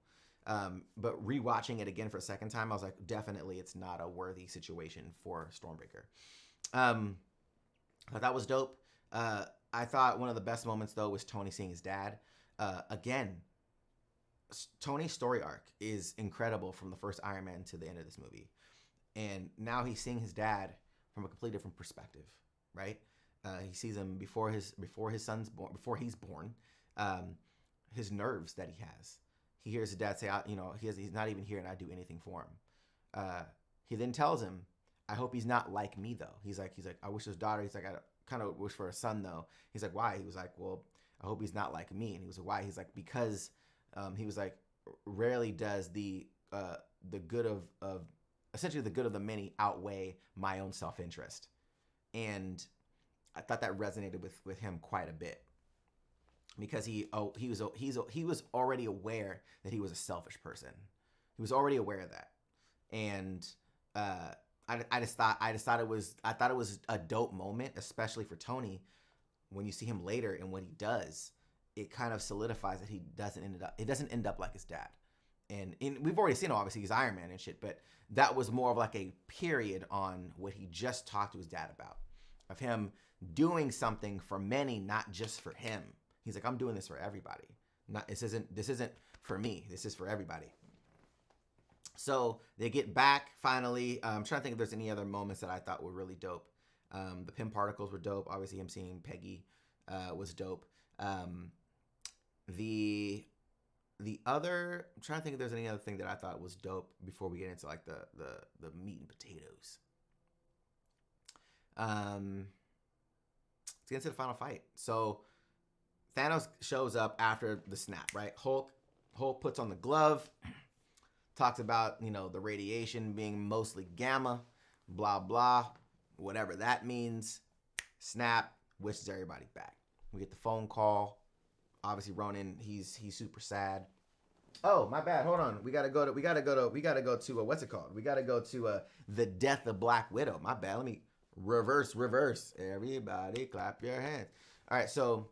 But rewatching it again for a second time, I was like, definitely, it's not a worthy situation for Stormbreaker. I thought that was dope. I thought one of the best moments though was Tony seeing his dad. Again, Tony's story arc is incredible from the first Iron Man to the end of this movie. And now he's seeing his dad from a completely different perspective, right? He sees him before he's born. His nerves that he has. He hears his dad say, he's not even here, and I'd do anything for him. He then tells him, "I hope he's not like me, though." He's like, "I wish his daughter." He's like, "I kind of wish for a son, though." He's like, "Why?" He was like, "Well, I hope he's not like me." And he was like, "Why?" He's like, "Because," he was like, "rarely does the good of essentially the good of the many outweigh my own self-interest." And I thought that resonated with him quite a bit, because he was already aware that he was a selfish person. He was already aware of that, and I thought it was a dope moment, especially for Tony. When you see him later and what he does, it kind of solidifies that he doesn't end up like his dad. And we've already seen, obviously, he's Iron Man and shit, but that was more of like a period on what he just talked to his dad about, of him doing something for many, not just for him. He's like, "I'm doing this for everybody. This isn't for me. This is for everybody." So they get back finally. I'm trying to think if there's any other moments that I thought were really dope. The Pym particles were dope. Obviously, him seeing Peggy was dope. The other, I'm trying to think if there's any other thing that I thought was dope before we get into like the meat and potatoes. Let's get into the final fight. So Thanos shows up after the snap, right? Hulk puts on the glove, talks about, the radiation being mostly gamma, blah, blah, whatever that means. Snap, wishes everybody back. We get the phone call. Obviously, Ronan, he's super sad. Oh, my bad. Hold on. We gotta go to what's it called? We gotta go to the death of Black Widow. My bad. Let me reverse. Everybody clap your hands. All right, so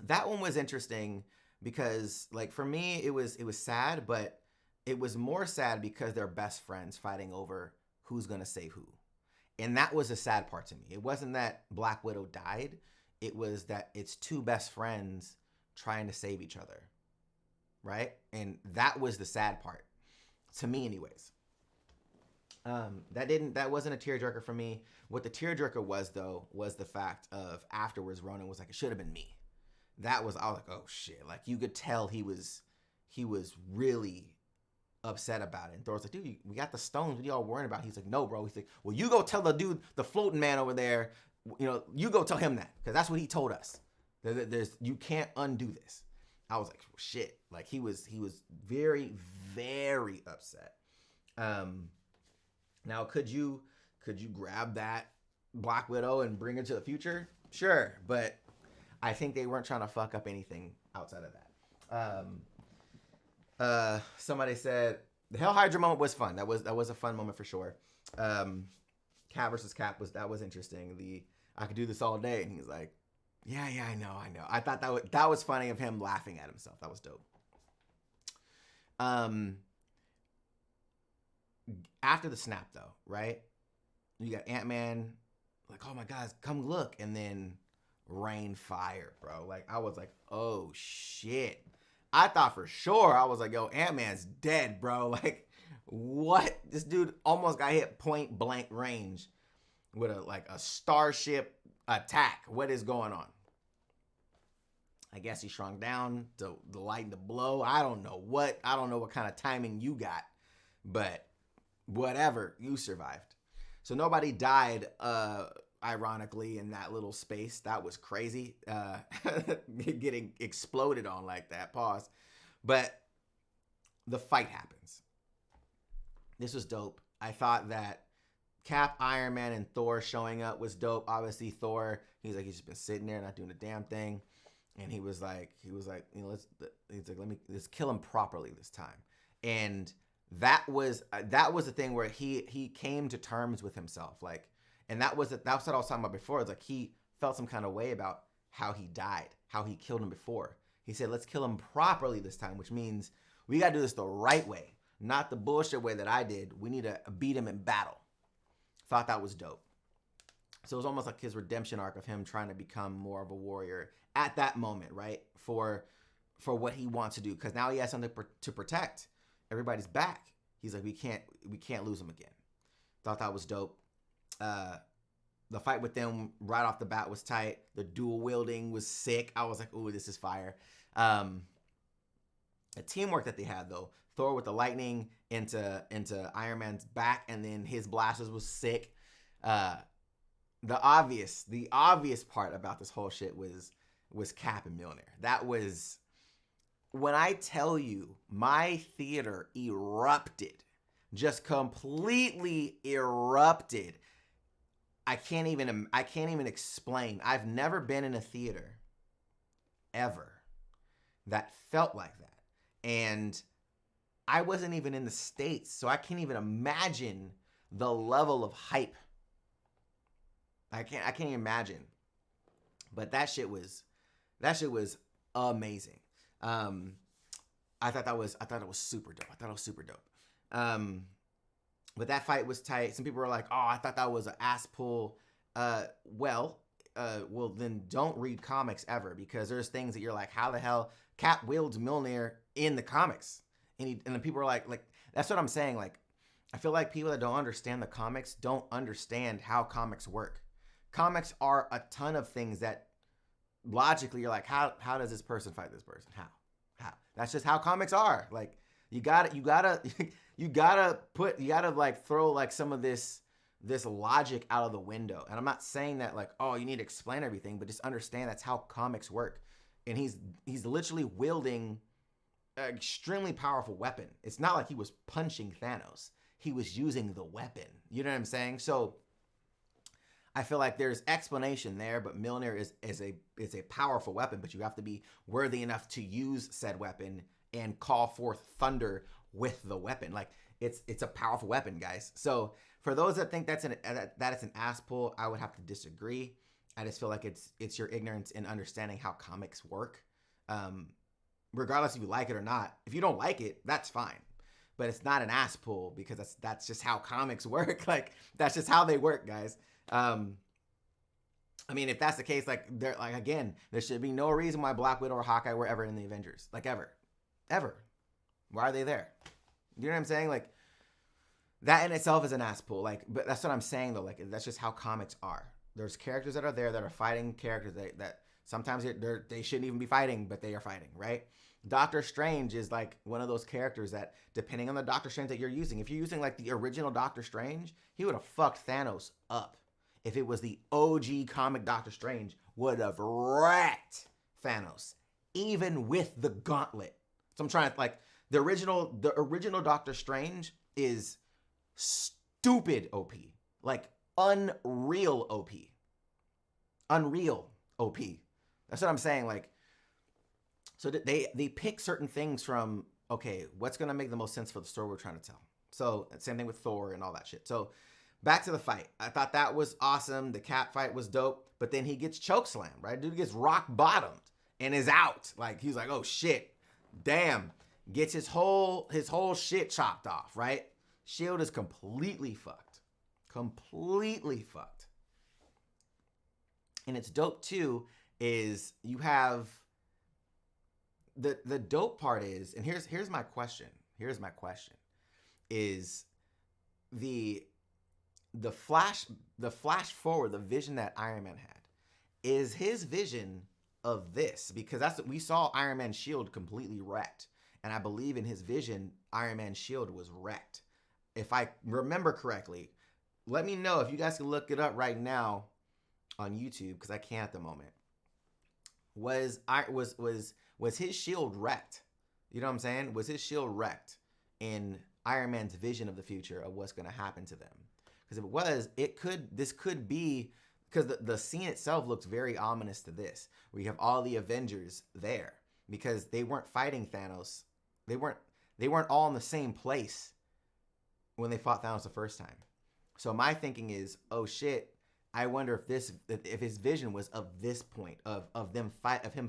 that one was interesting because, like, for me, it was sad, but it was more sad because they're best friends fighting over who's gonna save who. And that was a sad part to me. It wasn't that Black Widow died. it was that it's two best friends trying to save each other, right? And that was the sad part, to me anyways. That wasn't a tearjerker for me. What the tearjerker was, though, was the fact of afterwards Ronan was like, it should have been me. I was like, oh shit. Like, you could tell he was really upset about it. And Thor's like, dude, we got the stones. What are y'all worrying about? He's like, no, bro. He's like, well, you go tell the dude, the floating man over there, you go tell him that, because that's what he told us. You can't undo this. I was like, well, shit. Like, he was very, very upset. Now, could you grab that Black Widow and bring her to the future? Sure, but I think they weren't trying to fuck up anything outside of that. Somebody said the Hell Hydra moment was fun. That was a fun moment for sure. Cap versus Cap was interesting. I could do this all day, and he's like, yeah, I know. I thought that was funny of him laughing at himself. That was dope. After the snap, though, right? You got Ant-Man, like, oh my God, come look, and then rain fire, bro. Like, I was like, oh shit. I thought for sure, I was like, yo, Ant-Man's dead, bro. Like, what? This dude almost got hit point blank range with a starship attack. What is going on? I guess he shrunk down to the light and the blow. I don't know what kind of timing you got, but whatever, you survived. So nobody died, ironically, in that little space. That was crazy. Getting exploded on like that. Pause. But the fight happens. This was dope. I thought that Cap, Iron Man, and Thor showing up was dope. Obviously, Thor, he's just been sitting there not doing a damn thing. And he was like, let's kill him properly this time. And that was the thing where he came to terms with himself. Like, and that's what I was talking about before. It's like he felt some kind of way about how he died, how he killed him before. He said, let's kill him properly this time, which means we got to do this the right way, not the bullshit way that I did. We need to beat him in battle. Thought that was dope. So it was almost like his redemption arc of him trying to become more of a warrior at that moment, right? For what he wants to do, because now he has something to protect. Everybody's back. He's like, we can't lose him again. Thought that was dope. The fight with them right off the bat was tight. The dual wielding was sick. I was like, ooh, this is fire. The teamwork that they had, though. Thor with the lightning into Iron Man's back, and then his blasters was sick. The obvious part about this whole shit was Cap and Mjolnir. That was, when I tell you, my theater erupted, just completely erupted. I can't even explain. I've never been in a theater ever that felt like that. And I wasn't even in the States, so I can't even imagine the level of hype. I can't even imagine. But that shit was amazing. I thought it was super dope. But that fight was tight. Some people were like, "Oh, I thought that was an ass pull." Well, then don't read comics ever, because there's things that you're like, how the hell Cap wields Mjolnir in the comics, and then people are like that's what I'm saying. Like, I feel like people that don't understand the comics don't understand how comics work. Comics are a ton of things that logically you're like, how does this person fight this person? How? That's just how comics are. Like, you gotta like throw like some of this logic out of the window. And I'm not saying that like, oh, you need to explain everything, but just understand that's how comics work. And he's literally wielding an extremely powerful weapon. It's not like he was punching Thanos. He was using the weapon. You know what I'm saying? So I feel like there's explanation there, but Mjolnir is a powerful weapon, but you have to be worthy enough to use said weapon and call forth thunder with the weapon. Like, it's a powerful weapon, guys. So for those that think that it's an ass pull, I would have to disagree. I just feel like it's your ignorance in understanding how comics work. Regardless if you like it or not. If you don't like it, that's fine. But it's not an ass pull, because that's just how comics work. Like, that's just how they work, guys. I mean, if that's the case, like, there, like again, there should be no reason why Black Widow or Hawkeye were ever in the Avengers, like ever. Why are they there? You know what I'm saying? Like, that in itself is an ass pull. Like, but that's what I'm saying though. Like, that's just how comics are. There's characters that are there that are fighting characters that sometimes they shouldn't even be fighting, but they are fighting, right? Doctor Strange is like one of those characters that, depending on the Doctor Strange that you're using, if you're using like the original Doctor Strange, he would have fucked Thanos up. If it was the OG comic Doctor Strange, would have wrecked Thanos, even with the gauntlet. So I'm trying to, like, the original Doctor Strange is stupid OP, like unreal OP, unreal OP. That's what I'm saying. Like, so they pick certain things from, okay, what's gonna make the most sense for the story we're trying to tell. So same thing with Thor and all that shit. So back to the fight. I thought that was awesome. The Cap fight was dope, but then he gets chokeslammed, right? Dude gets rock bottomed and is out. Like, he's like, oh shit, damn. Gets his whole shit chopped off, right? Shield is completely fucked. Completely fucked. And it's dope too, is you have the dope part is, and here's my question. Here's my question. Is the flash forward, the vision that Iron Man had, is his vision of this? Because that's what we saw. Iron Man's shield completely wrecked. And I believe in his vision, Iron Man's shield was wrecked. If I remember correctly, let me know if you guys can look it up right now on YouTube, because I can't at the moment. Was his shield wrecked? You know what I'm saying? Was his shield wrecked in Iron Man's vision of the future of what's going to happen to them? Because if it was, this could be, because the scene itself looks very ominous to this, where you have all the Avengers there, because they weren't fighting Thanos. They weren't all in the same place when they fought Thanos the first time. So my thinking is, oh shit, I wonder if his vision was of this point of him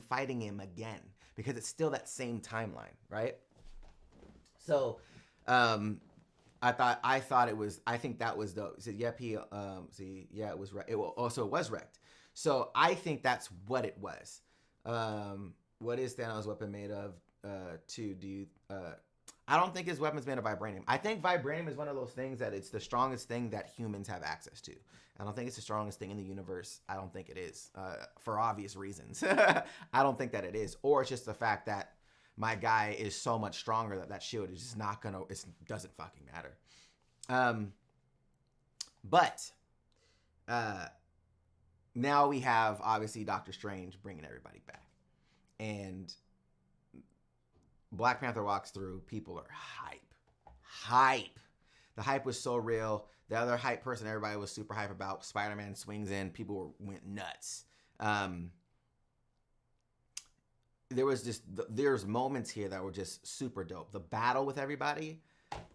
fighting him again, because it's still that same timeline, right? So I think that was dope. He said, yep, it was wrecked. It was wrecked. So I think that's what it was. What is Thanos' weapon made of? I don't think his weapon's made of vibranium. I think vibranium is one of those things that it's the strongest thing that humans have access to. I don't think it's the strongest thing in the universe. I don't think it is, for obvious reasons. I don't think that it is. Or it's just the fact that my guy is so much stronger that shield is just not gonna, it doesn't fucking matter. But now we have, obviously, Doctor Strange bringing everybody back. And Black Panther walks through, people are hype. The hype was so real. The other hype person everybody was super hype about, Spider-Man swings in, people went nuts. There's moments here that were just super dope. The battle with everybody,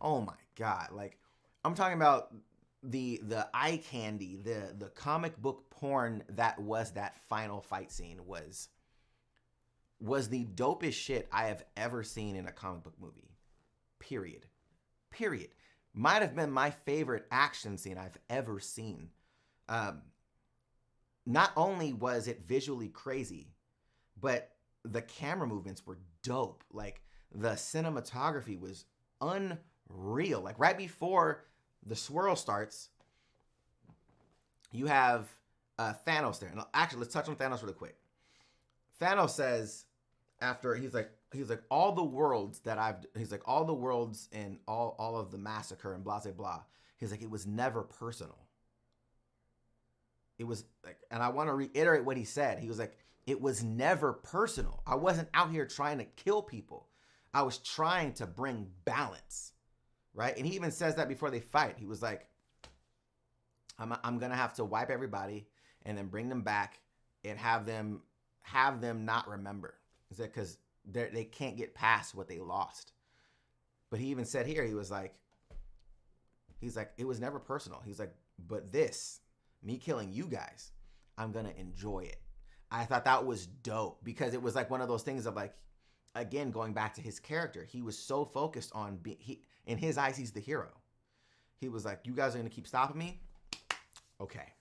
oh my god. Like, I'm talking about the eye candy, the comic book porn that was that final fight scene was the dopest shit I have ever seen in a comic book movie. Period. Might have been my favorite action scene I've ever seen. Not only was it visually crazy, but the camera movements were dope. Like, the cinematography was unreal. Like, right before the swirl starts, you have Thanos there. And actually, let's touch on Thanos really quick. Thanos says, after he's like all the worlds and all of the massacre and blah blah blah. He's like, it was never personal. It was like, and I want to reiterate what he said. He was like, it was never personal. I wasn't out here trying to kill people. I was trying to bring balance, right? And he even says that before they fight. He was like, I'm gonna have to wipe everybody and then bring them back and have them not remember. Is that because they can't get past what they lost? But he even said here, he's like, it was never personal. He's like, but me killing you guys, I'm gonna enjoy it. I thought that was dope, because it was like one of those things of, like, again, going back to his character, he was so focused on in his eyes, he's the hero. He was like, you guys are gonna keep stopping me? Okay,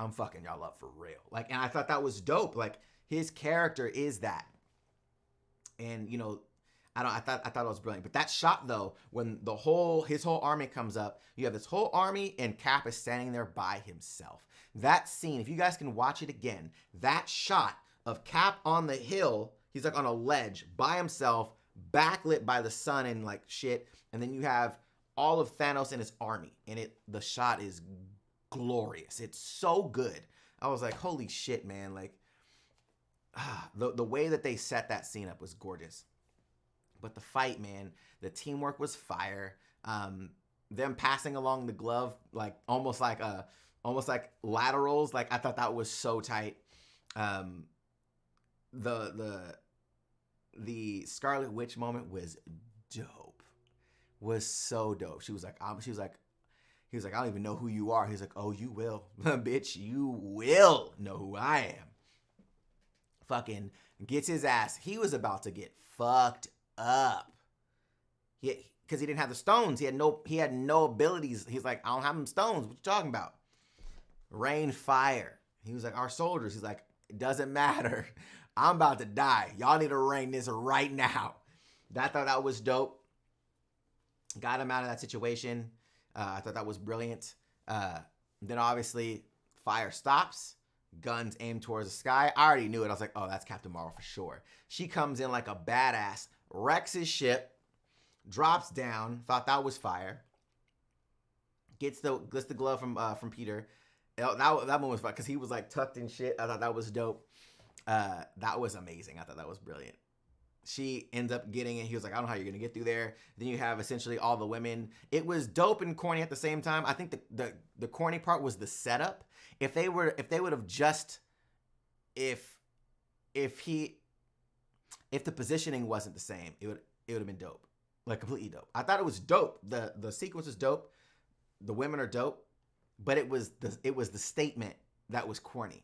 I'm fucking y'all up for real. Like, and I thought that was dope. Like, his character is that. And, you know, I thought it was brilliant. But that shot though, when his whole army comes up, you have this whole army and Cap is standing there by himself. That scene, if you guys can watch it again, that shot of Cap on the hill, he's like on a ledge by himself, backlit by the sun and like shit, and then you have all of Thanos and his army, and the shot is glorious. It's so good. I was like, holy shit, man. Like, the way that they set that scene up was gorgeous. But the fight, man, the teamwork was fire. Them passing along the glove, like almost like laterals. Like, I thought that was so tight. The Scarlet Witch moment was dope. Was so dope. He was like, I don't even know who you are. He's like, oh, you will. Bitch, you will know who I am. Fucking gets his ass. He was about to get fucked up. Because he didn't have the stones. He had no abilities. He's like, I don't have them stones. What you talking about? Rain fire. He was like, our soldiers. He's like, it doesn't matter. I'm about to die. Y'all need to rain this right now. I thought that was dope. Got him out of that situation. I thought that was brilliant. Then obviously fire stops. Guns aimed towards the sky. I already knew it. I was like, oh, that's Captain Marvel for sure. She comes in like a badass, wrecks his ship, drops down. Thought that was fire. Gets the glove from Peter. That one was fun because he was like tucked in shit. I thought that was dope. That was amazing. I thought that was brilliant. She ends up getting it. He was like, I don't know how you're gonna get through there. Then you have essentially all the women. It was dope and corny at the same time. I think the corny part was the setup. If the positioning wasn't the same, it would have been dope. Like, completely dope. I thought it was dope. The sequence was dope. The women are dope, but it was the statement that was corny.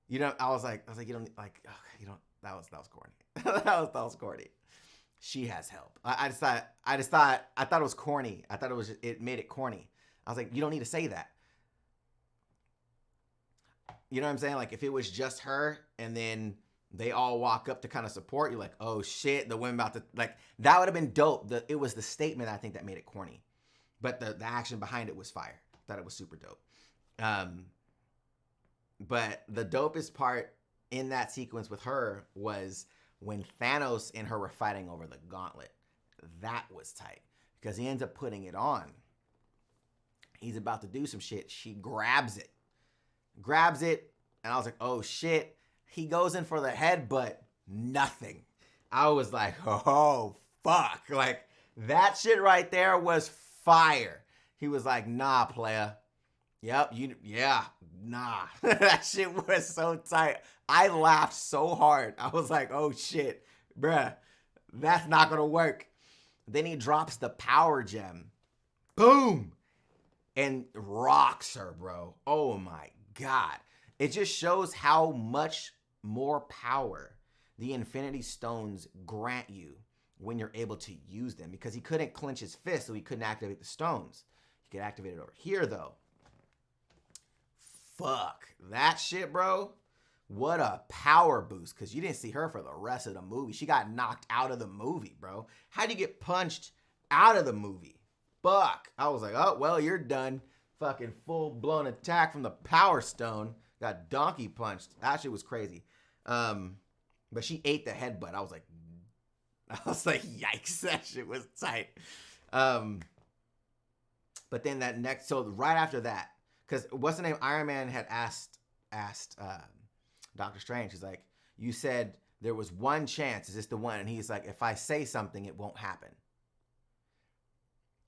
You know, I was like, you don't like, okay, you don't. That was corny. that was corny. She has help. I thought it was corny. I thought it made it corny. I was like, you don't need to say that. You know what I'm saying? Like, if it was just her and then they all walk up to kind of support, you're like, oh shit, the women about to, like, that would have been dope. It was the statement, I think, that made it corny. But the action behind it was fire. Thought it was super dope. But the dopest part in that sequence with her was when Thanos and her were fighting over the gauntlet. That was tight because he ends up putting it on. He's about to do some shit. She grabs it, and I was like, oh shit. He goes in for the headbutt, nothing. I was like, oh fuck. Like, that shit right there was fire. He was like, nah, playa. Yep, nah. That shit was so tight. I laughed so hard. I was like, oh shit, bruh, that's not gonna work. Then he drops the power gem. Boom! And rocks her, bro. Oh my God. It just shows how much more power the Infinity Stones grant you when you're able to use them. Because he couldn't clench his fist, so he couldn't activate the stones. He could activate it over here, though. Fuck. That shit, bro. What a power boost. Because you didn't see her for the rest of the movie. She got knocked out of the movie, bro. How do you get punched out of the movie? Fuck. I was like, oh, well, you're done. Fucking full-blown attack from the Power Stone. Got donkey punched. That shit was crazy. But she ate the headbutt. I was like, yikes. That shit was tight. But then that next, so right after that, because what's the name? Iron Man had asked Doctor Strange. He's like, you said there was one chance. Is this the one? And he's like, if I say something, it won't happen.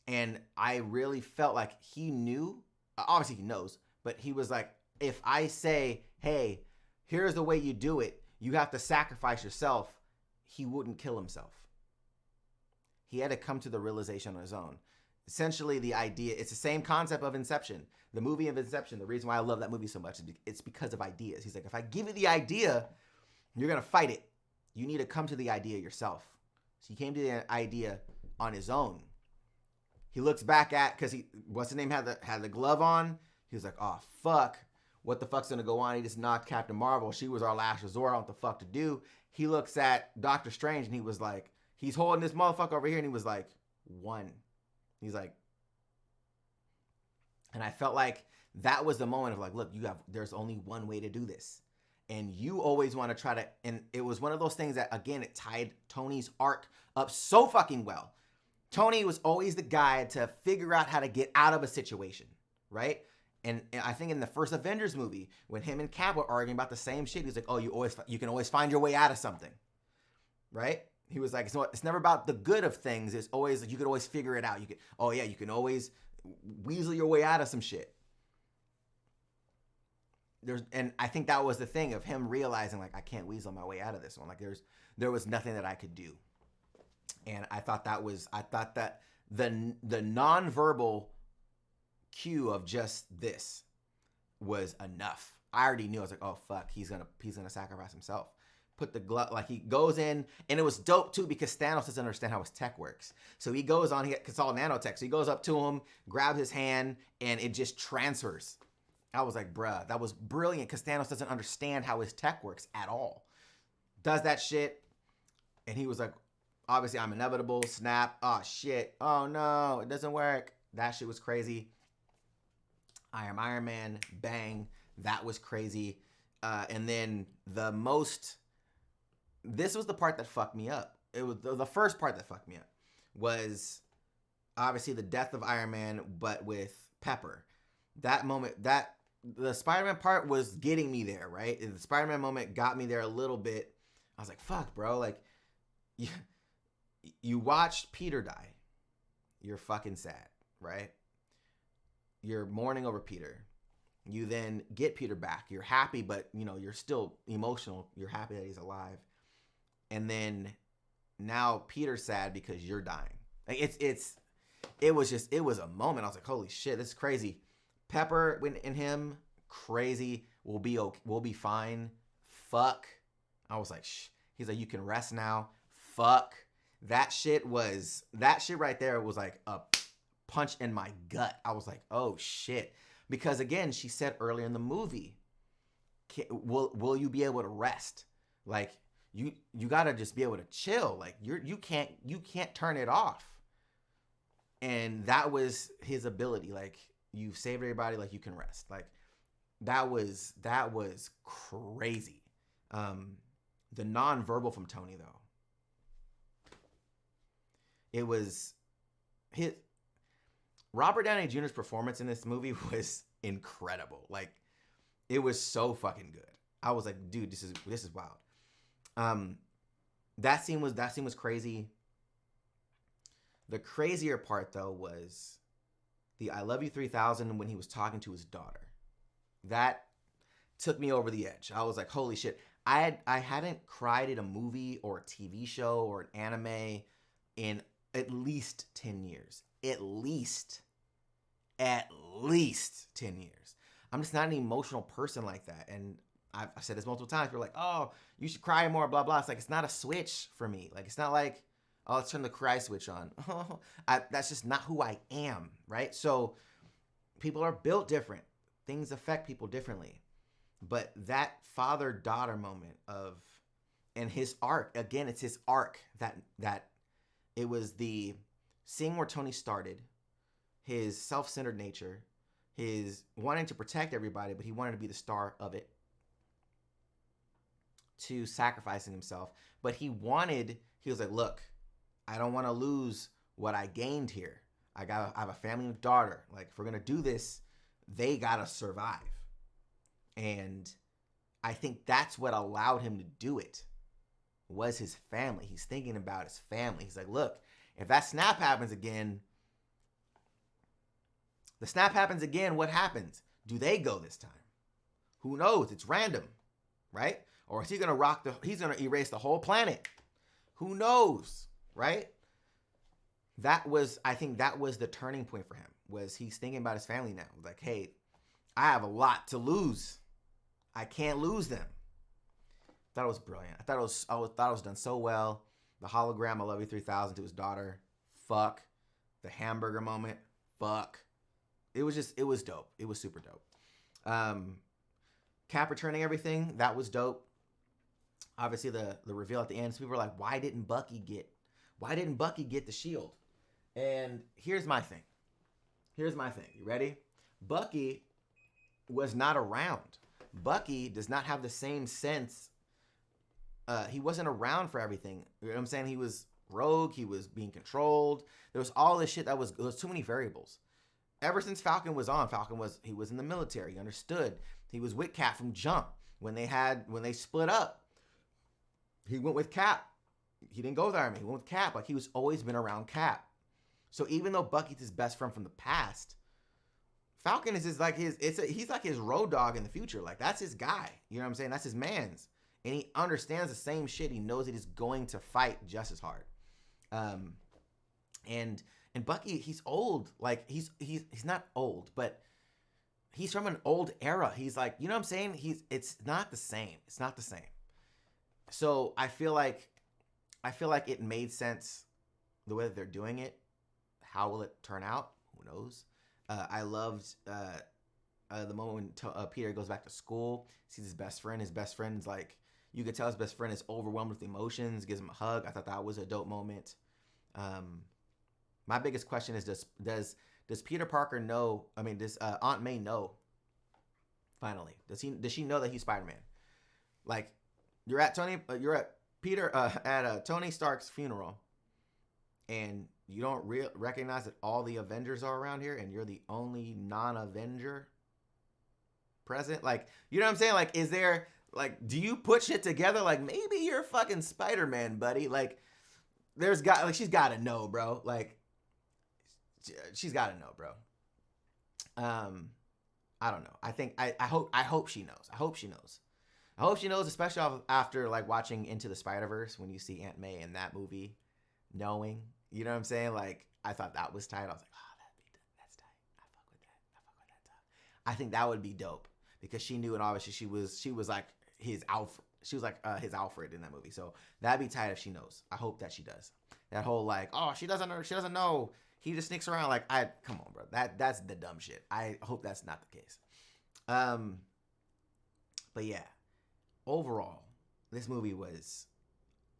And I really felt like he knew. Obviously, he knows. But he was like, if I say, hey, here's the way you do it. You have to sacrifice yourself. He wouldn't kill himself. He had to come to the realization on his own. Essentially, the idea, it's the same concept of Inception. The movie of Inception, the reason why I love that movie so much is it's because of ideas. He's like, if I give you the idea, you're going to fight it. You need to come to the idea yourself. So he came to the idea on his own. He looks back at, because what's the name, had the glove on. He was like, oh, fuck. what the fuck's gonna go on? He just knocked Captain Marvel. She was our last resort. I don't know what the fuck to do. He looks at Doctor Strange and he was like, he's holding this motherfucker over here and he was like, one. He's like, and I felt like that was the moment of like, look, there's only one way to do this. And you always want to try to, and it was one of those things that, again, it tied Tony's arc up so fucking well. Tony was always the guy to figure out how to get out of a situation, right? And I think in the first Avengers movie, when him and Cap were arguing about the same shit, he's like, oh, you can always find your way out of something, right? He was like, it's never about the good of things. It's always, you could always figure it out. You can always weasel your way out of some shit. And I think that was the thing of him realizing, like, I can't weasel my way out of this one. Like, there was nothing that I could do. And I thought that the nonverbal cue of just this was enough. I already knew. I was like, oh fuck, he's gonna sacrifice himself. Put the glove, like, he goes in, and it was dope too because Thanos doesn't understand how his tech works. So he goes on, it's all nanotech. So he goes up to him, grabs his hand, and it just transfers. I was like, bruh, that was brilliant because Thanos doesn't understand how his tech works at all. Does that shit, and he was like, obviously, I'm inevitable. Snap. Oh, shit. Oh, no, it doesn't work. That shit was crazy. I am Iron Man. Bang. That was crazy. And then this was the part that fucked me up. It was the first part that fucked me up was obviously the death of Iron Man, but with Pepper. That moment, the Spider-Man part was getting me there, right? The Spider-Man moment got me there a little bit. I was like, fuck, bro. Like, you watched Peter die. You're fucking sad, right? You're mourning over Peter. You then get Peter back. You're happy, but, you're still emotional. You're happy that he's alive. And then now Peter's sad because you're dying. Like, it was a moment. I was like, holy shit, this is crazy. Pepper and him, crazy. We'll be fine. Fuck. I was like, shh. He's like, you can rest now. Fuck. That shit right there was like a punch in my gut. I was like, oh shit. Because again, she said earlier in the movie, will you be able to rest? Like, you gotta just be able to chill. Like, you can't turn it off. And that was his ability. Like, you've saved everybody, like, you can rest. Like, that was crazy. The nonverbal from Tony, though, it was Robert Downey Jr.'s performance in this movie was incredible. Like, it was so fucking good. I was like, dude, this is wild. That scene was crazy. The crazier part, though, was the I Love You 3000 when he was talking to his daughter. That took me over the edge. I was like, holy shit. I hadn't cried at a movie or a TV show or an anime in at least 10 years. At least 10 years. I'm just not an emotional person like that. And I've said this multiple times. We're like, oh, you should cry more, blah, blah. It's like, it's not a switch for me. Like, it's not like, oh, let's turn the cry switch on. That's just not who I am, right? So people are built different. Things affect people differently. But that father-daughter moment and his arc, again, it's his arc that it was the seeing where Tony started, his self-centered nature, his wanting to protect everybody, but he wanted to be the star of it, to sacrificing himself. But he was like, look, I don't want to lose what I gained here. I have a family and daughter. Like, if we're going to do this, they got to survive. And I think that's what allowed him to do it, was his family. He's thinking about his family. He's like, look, if that snap happens again, what happens? Do they go this time? Who knows? It's random, right? Or is he going to he's going to erase the whole planet? Who knows, right? I think that was the turning point for him, was he's thinking about his family now. Like, hey, I have a lot to lose. I can't lose them. I thought it was brilliant. I thought it was done so well. The hologram, I Love You 3000 to his daughter. Fuck. The hamburger moment. Fuck. It was dope. It was super dope. Cap returning everything, that was dope. Obviously, the reveal at the end, so people were like, why didn't Bucky get the shield? And here's my thing. You ready? Bucky was not around. Bucky does not have the same sense. He wasn't around for everything. You know what I'm saying? He was rogue. He was being controlled. There was all this shit there was too many variables. Ever since Falcon was he was in the military. He understood. He was with Cap from jump. When they split up, he went with Cap. He didn't go with the army. He went with Cap. Like, he was always been around Cap. So even though Bucky's his best friend from the past, Falcon is he's like his road dog in the future. Like, that's his guy. You know what I'm saying? That's his man's. And he understands the same shit. He knows that he's going to fight just as hard. And Bucky, he's old. Like, he's not old, but he's from an old era. He's like, you know what I'm saying? It's not the same. It's not the same. So I feel like it made sense the way that they're doing it. How will it turn out? Who knows? I loved the moment when Peter goes back to school, sees his best friend. His best friend's like, you could tell his best friend is overwhelmed with emotions, gives him a hug. I thought that was a dope moment. My biggest question is, does Peter Parker know? I mean, does Aunt May know? Finally, does she know that he's Spider-Man? Like, you're at Tony Stark's funeral, and you don't recognize that all the Avengers are around here, and you're the only non-Avenger present. Like, you know what I'm saying? Like, is there, like, do you put shit together? Like, maybe you're fucking Spider-Man, buddy. Like, she's got to know, bro. Like, she's got to know, bro. I don't know. I think I hope she knows. I hope she knows, especially after like watching Into the Spider-Verse, when you see Aunt May in that movie, knowing, you know what I'm saying? Like, I thought that was tight. I was like, oh, that's tight. I fuck with that stuff. I think that would be dope, because she knew, and obviously she was like his Alfred. She was like his Alfred in that movie. So that'd be tight if she knows. I hope that she does. That whole like, oh, she doesn't know. He just sneaks around. Like, come on, bro. That's the dumb shit. I hope that's not the case. But yeah, overall, this movie was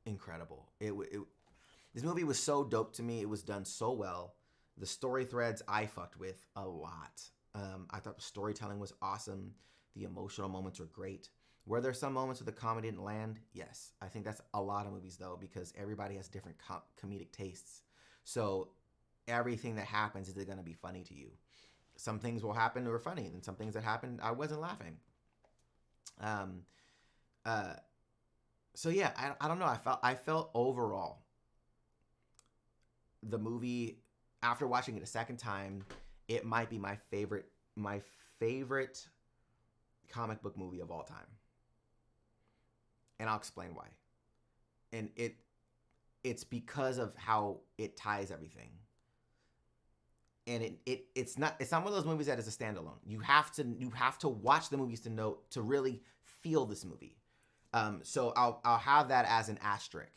incredible. This movie was so dope to me. It was done so well. The story threads I fucked with a lot. I thought the storytelling was awesome. The emotional moments were great. Were there some moments where the comedy didn't land? Yes. I think that's a lot of movies, though, because everybody has different comedic tastes. So everything that happens is going to be funny to you. Some things will happen that were funny, and some things that happened, I wasn't laughing. So yeah, I don't know. I felt overall, the movie, after watching it a second time, it might be my favorite comic book movie of all time. And I'll explain why. And it's because of how it ties everything. And it's not one of those movies that is a standalone. You have to watch the movies to really feel this movie. So I'll have that as an asterisk.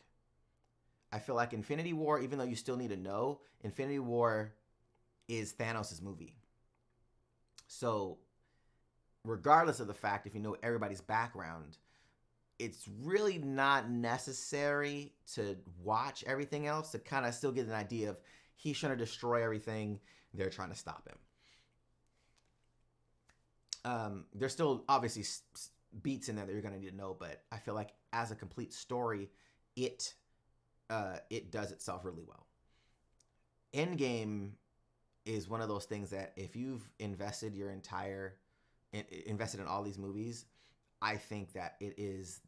I feel like Infinity War, even though you still need to know, Infinity War is Thanos' movie. So regardless of the fact, if you know everybody's background, it's really not necessary to watch everything else to kind of still get an idea of he's trying to destroy everything. They're trying to stop him. There's still obviously beats in there that you're going to need to know, but I feel like as a complete story, it does itself really well. Endgame is one of those things that if you've invested invested in all these movies, I think that it's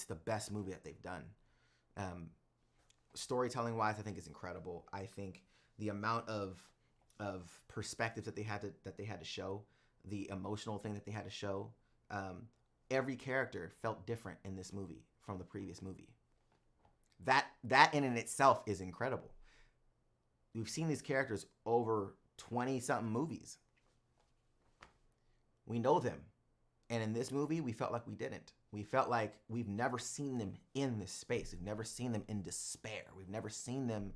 the best movie that they've done. Storytelling wise, I think is incredible. I think the amount of perspectives that they had to show, the emotional thing that they had to show, every character felt different in this movie from the previous movie. That in itself is incredible. We've seen these characters over 20-something movies. We know them. And in this movie, we felt like we didn't. We felt like we've never seen them in this space. We've never seen them in despair. We've never seen them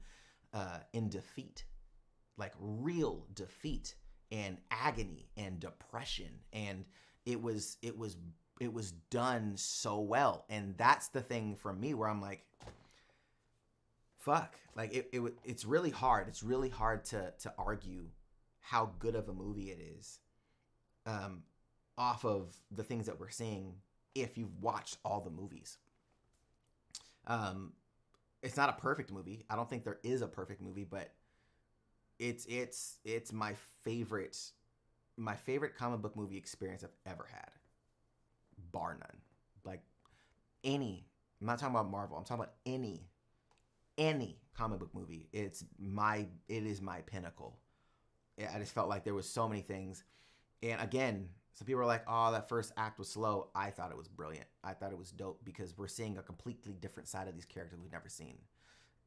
in defeat. Like real defeat and agony and depression, and it was done so well. And that's the thing for me where I'm like, fuck, like it's really hard. It's really hard to argue how good of a movie it is, off of the things that we're seeing if you've watched all the movies. It's not a perfect movie. I don't think there is a perfect movie, but it's my favorite comic book movie experience I've ever had, bar none. Like any, I'm not talking about Marvel. I'm talking about any comic book movie. It is my pinnacle. I just felt like there was so many things, and again, some people were like, "Oh, that first act was slow." I thought it was brilliant. I thought it was dope because we're seeing a completely different side of these characters we've never seen,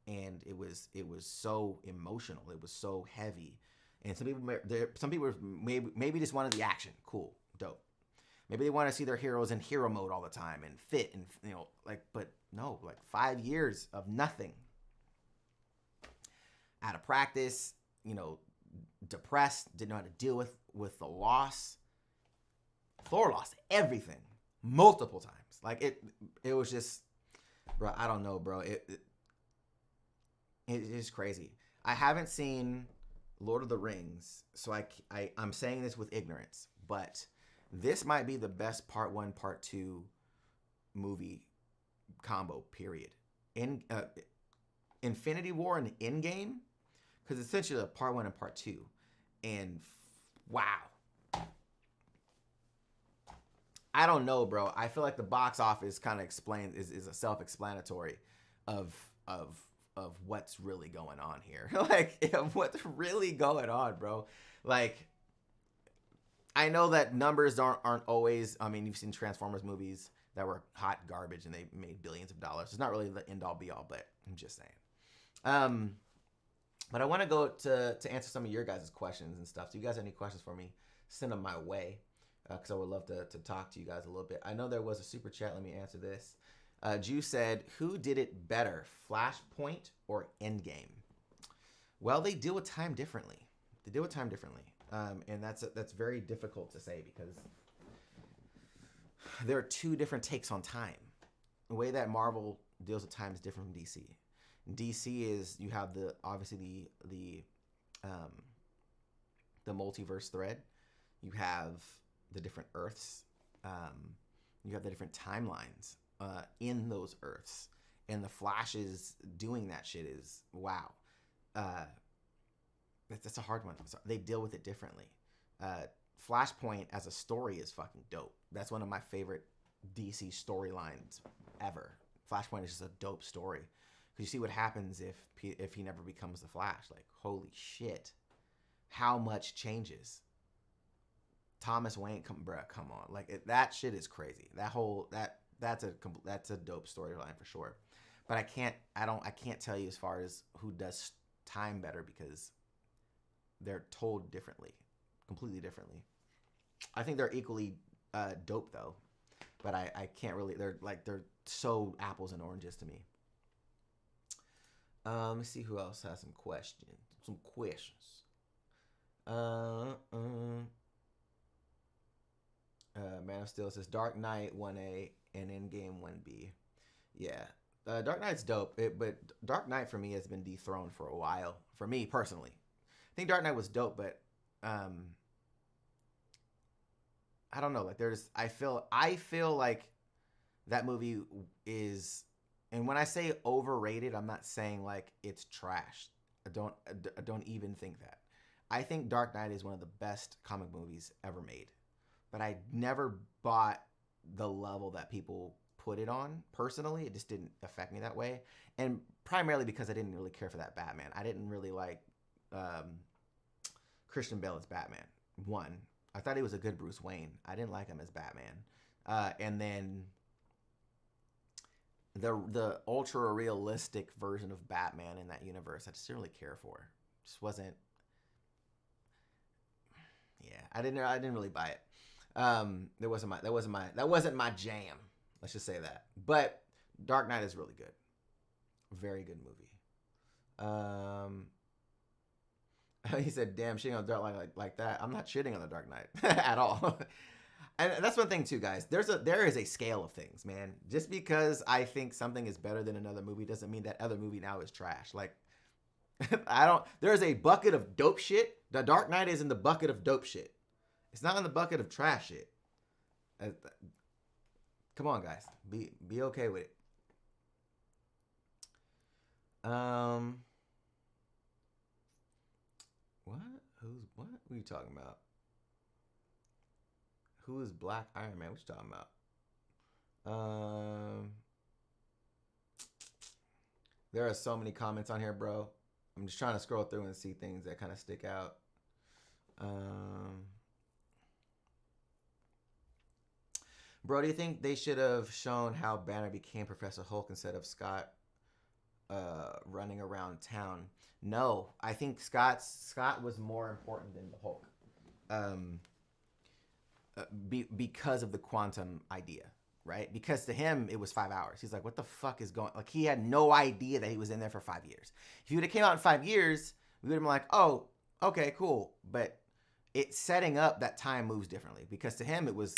and it was so emotional. It was so heavy, and some people maybe just wanted the action. Cool, dope. Maybe they want to see their heroes in hero mode all the time and fit, and but no, like 5 years of nothing. Out of practice, depressed, didn't know how to deal with the loss. Thor lost everything multiple times. Like it was just, bro, I don't know, bro. It is crazy. I haven't seen Lord of the Rings, so I'm saying this with ignorance, but this might be the best part 1, part 2 movie combo, period. In Infinity War and Endgame, because essentially a part 1 and part 2, and wow. I don't know, bro. I feel like the box office kind of is a self-explanatory of what's really going on here. Like, what's really going on, bro. Like, I know that numbers aren't always, I mean, you've seen Transformers movies that were hot garbage and they made billions of dollars. It's not really the end all be all, but I'm just saying. But I want to go to answer some of your guys' questions and stuff. So you guys have any questions for me, send them my way. Because I would love to talk to you guys a little bit. I know there was a super chat. Let me answer this. Jew said, who did it better, Flashpoint or Endgame? Well, they deal with time differently. And that's very difficult to say because there are two different takes on time. The way that Marvel deals with time is different from DC. DC is, you have obviously the multiverse thread. You have the different Earths. You have the different timelines in those Earths. And the Flash is doing that shit is, wow. That's a hard one. They deal with it differently. Flashpoint as a story is fucking dope. That's one of my favorite DC storylines ever. Flashpoint is just a dope story. Because you see what happens if he never becomes the Flash. Like, holy shit. How much changes. Thomas Wayne, come on. Like, that shit is crazy. That's a dope storyline for sure. But I can't tell you as far as who does time better because they're told differently, completely differently. I think they're equally dope though, but I can't really. They're so apples and oranges to me. Let's see who else has some questions. Man of Steel says Dark Knight 1A and Endgame 1B. Yeah. Dark Knight's dope, but Dark Knight for me has been dethroned for a while. For me personally, I think Dark Knight was dope, but I don't know. Like I feel like that movie is, and when I say overrated, I'm not saying like it's trash. I don't even think that. I think Dark Knight is one of the best comic movies ever made, but I never bought the level that people put it on. Personally, it just didn't affect me that way, and primarily because I didn't really care for that Batman. I didn't really like Christian Bale as Batman. One, I thought he was a good Bruce Wayne. I didn't like him as Batman. And then the ultra realistic version of Batman in that universe, I just didn't really care for. Just wasn't. Yeah, I didn't really buy it. That wasn't my jam. Let's just say that. But Dark Knight is really good. Very good movie. He said, "Damn, shitting on the Dark Knight like that." I'm not shitting on the Dark Knight at all. And that's one thing too, guys. There is a scale of things, man. Just because I think something is better than another movie doesn't mean that other movie now is trash. Like, I don't. There's a bucket of dope shit. The Dark Knight is in the bucket of dope shit. It's not in the bucket of trash shit. Come on, guys. Be okay with it. What? What are you talking about? Who is Black Iron Man? What you talking about? There are so many comments on here, bro. I'm just trying to scroll through and see things that kind of stick out. Bro, do you think they should have shown how Banner became Professor Hulk instead of Scott running around town? No, I think Scott was more important than the Hulk, because of the quantum idea, right? Because to him it was 5 hours. He's like, what the fuck is going? Like, he had no idea that he was in there for 5 years. If he would have came out in 5 years, we would have been like, oh, okay, cool. But it's setting up that time moves differently, because to him it was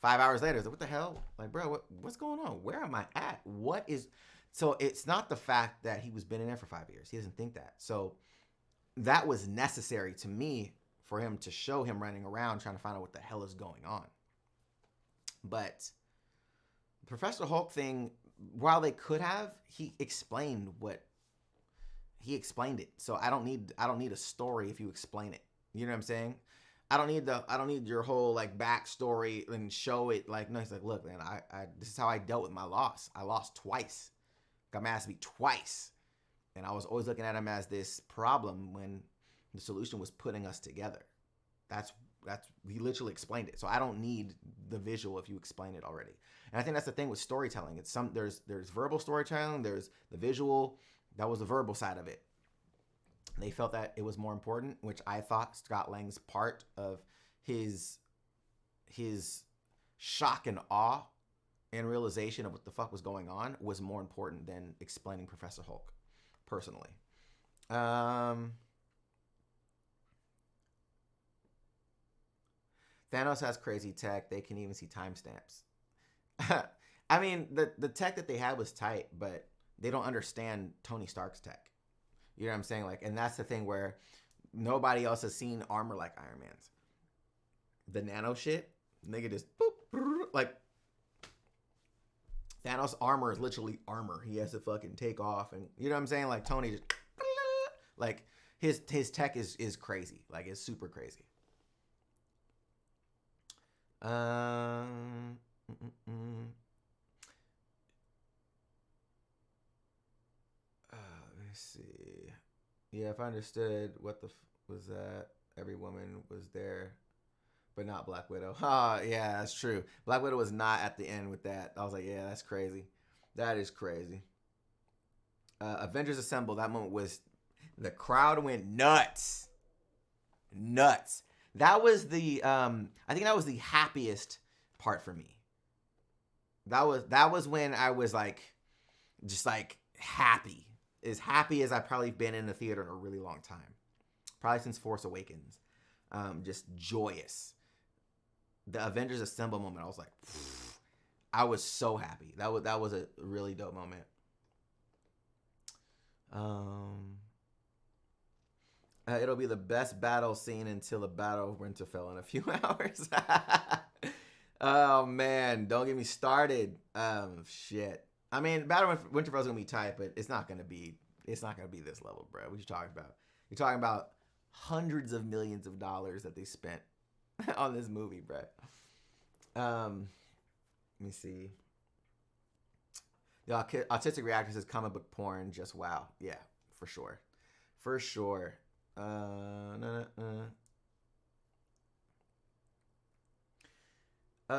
5 hours later. It's like, what the hell? Like, bro, what's going on? Where am I at? What is? So it's not the fact that he was been in there for 5 years. He doesn't think that. So that was necessary to me for him to show him running around trying to find out what the hell is going on. But the Professor Hulk thing, while they could have, he explained it. So I don't need a story if you explain it. You know what I'm saying? I don't need your whole like backstory and show it. Like, no, he's like, look, man, I this is how I dealt with my loss. I lost twice. Got my ass beat twice. And I was always looking at him as this problem when the solution was putting us together. That's he literally explained it. So I don't need the visual if you explain it already. And I think that's the thing with storytelling. It's there's verbal storytelling, there's the visual. That was the verbal side of it. They felt that it was more important, which I thought Scott Lang's part of his shock and awe and realization of what the fuck was going on was more important than explaining Professor Hulk, personally. Thanos has crazy tech. They can even see timestamps. I mean, the tech that they had was tight, but they don't understand Tony Stark's tech. You know what I'm saying? Like, and that's the thing where nobody else has seen armor like Iron Man's. The nano shit, nigga just boop, like Thanos' armor is literally armor. He has to fucking take off, and you know what I'm saying? Like Tony just like his tech is crazy. Like, it's super crazy. Let me see. Yeah, if I understood what was that, every woman was there, but not Black Widow. Yeah, that's true. Black Widow was not at the end with that. I was like, yeah, that's crazy. That is crazy. Avengers Assemble. That moment was, the crowd went nuts. Nuts. That was the I think that was the happiest part for me. That was when I was like, just like happy. As happy as I've probably been in the theater in a really long time. Probably since Force Awakens. Just joyous. The Avengers Assemble moment, I was like, pfft. I was so happy. That was a really dope moment. It'll be the best battle scene until the Battle of Winterfell in a few hours. Oh man, don't get me started. Shit. I mean, Battle of Winterfell is gonna be tight, but it's not gonna be this level, bro. What you talking about? You're talking about hundreds of millions of dollars that they spent on this movie, bro. Let me see. The autistic reactor says comic book porn. Just wow. Yeah, for sure. For sure.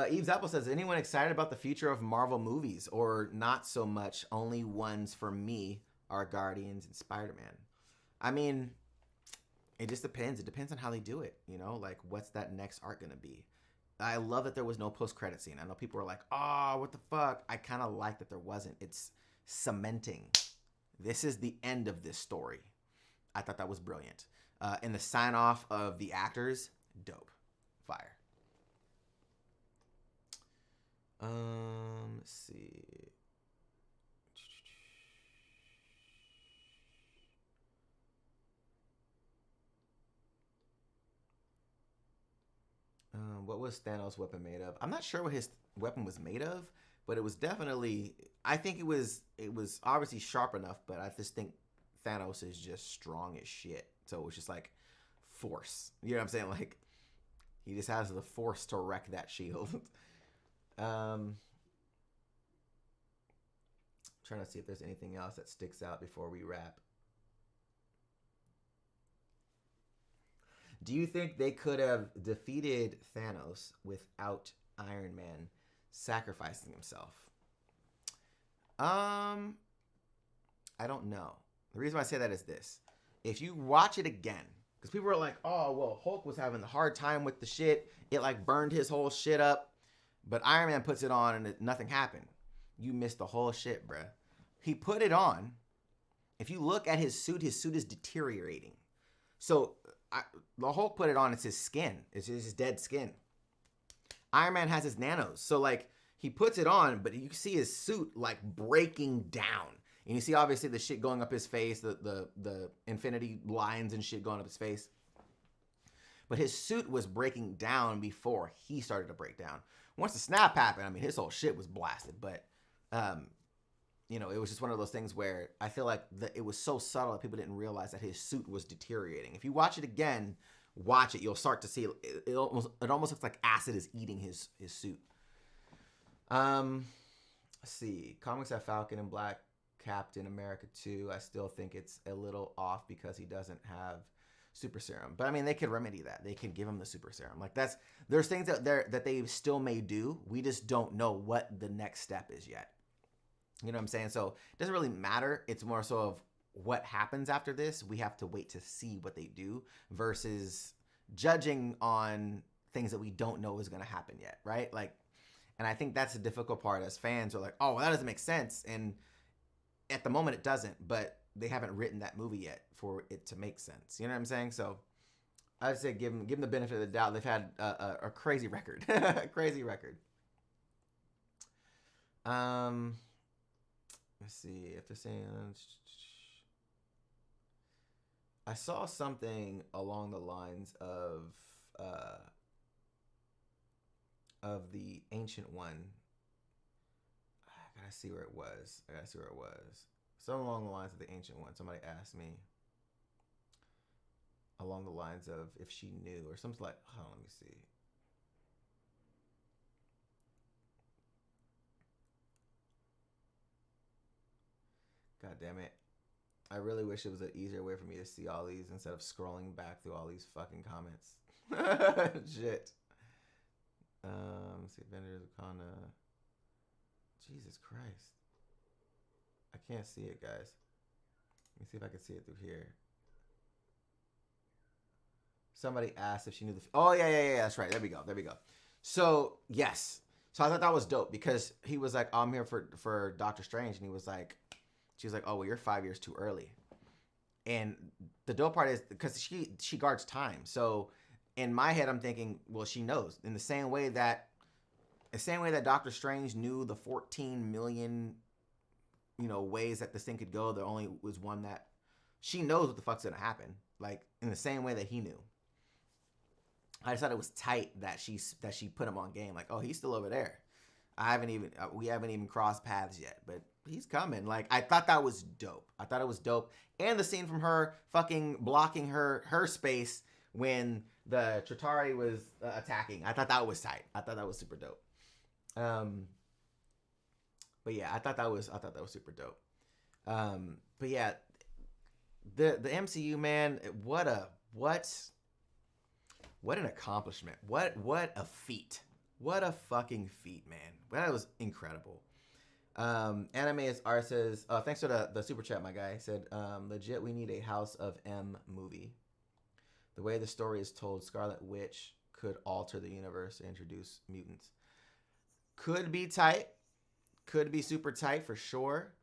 Eve's Apple says, anyone excited about the future of Marvel movies, or not so much? Only ones for me are Guardians and Spider-Man. I mean, it just depends. It depends on how they do it. You know, like, what's that next arc gonna be? I love that there was no post-credit scene. I know people were like, oh, what the fuck? I kind of like that there wasn't. It's cementing. This is the end of this story. I thought that was brilliant. and the sign off of the actors, dope, fire. Let's see. What was Thanos' weapon made of? I'm not sure what his weapon was made of, but it was definitely. I think it was obviously sharp enough, but I just think Thanos is just strong as shit. So it was just like force. You know what I'm saying? Like he just has the force to wreck that shield. Trying to see if there's anything else that sticks out before we wrap. Do you think they could have defeated Thanos without Iron Man sacrificing himself? I don't know. The reason why I say that is this. If you watch it again, because people are like, oh, well, Hulk was having a hard time with the shit. It like burned his whole shit up. But Iron Man puts it on and nothing happened. You missed the whole shit, bruh. He put it on. If you look at his suit is deteriorating. So the Hulk put it on. It's his skin. It's his dead skin. Iron Man has his nanos. So like he puts it on, but you can see his suit like breaking down. And you see obviously the shit going up his face, the infinity lines and shit going up his face. But his suit was breaking down before he started to break down. Once the snap happened, I mean, his whole shit was blasted. But, you know, it was just one of those things where I feel like it was so subtle that people didn't realize that his suit was deteriorating. If you watch it again, watch it, you'll start to see it almost looks like acid is eating his suit. Let's see. Comics have Falcon and Black Captain America 2. I still think it's a little off because he doesn't have super serum. But I mean, they could remedy that. They could give him the super serum. Like there's things that they still may do. We just don't know what the next step is yet. You know what I'm saying? So it doesn't really matter. It's more so of what happens after this. We have to wait to see what they do versus judging on things that we don't know is going to happen yet, right? Like, and I think that's the difficult part as fans. Are like, oh, well, that doesn't make sense. And at the moment it doesn't, but they haven't written that movie yet for it to make sense. You know what I'm saying? So I'd say give them the benefit of the doubt. They've had a crazy record. Crazy record. Let's see if they're saying. I saw something along the lines of the Ancient One. I gotta see where it was. Something along the lines of the Ancient One. Somebody asked me along the lines of if she knew or something like. Hold on, let me see. God damn it. I really wish it was an easier way for me to see all these instead of scrolling back through all these fucking comments. Shit. Let's see, Avengers, Wakanda. Jesus Christ. I can't see it, guys. Let me see if I can see it through here. Somebody asked if she knew the... Oh, yeah. That's right. There we go. So, yes. So I thought that was dope because he was like, oh, I'm here for Doctor Strange. And he was like... She was like, oh, well, you're 5 years too early. And the dope part is because she guards time. So in my head, I'm thinking, well, she knows. In the same way that Doctor Strange knew the 14 million, ways that this thing could go, there only was one that she knows what the fuck's gonna happen. Like in the same way that he knew. I just thought it was tight that she put him on game. Like, oh, he's still over there. We haven't even crossed paths yet, but he's coming. Like, I thought that was dope. And the scene from her fucking blocking her space when the Chitauri was attacking. I thought that was tight. I thought that was super dope. But yeah, I thought that was super dope. But yeah, the MCU, man, what an accomplishment. What a feat. What a fucking feat, man. That was incredible. Anime is R says, thanks for the super chat, my guy. Said, legit, we need a House of M movie. The way the story is told, Scarlet Witch could alter the universe and introduce mutants. Could be tight. Could be super tight for sure.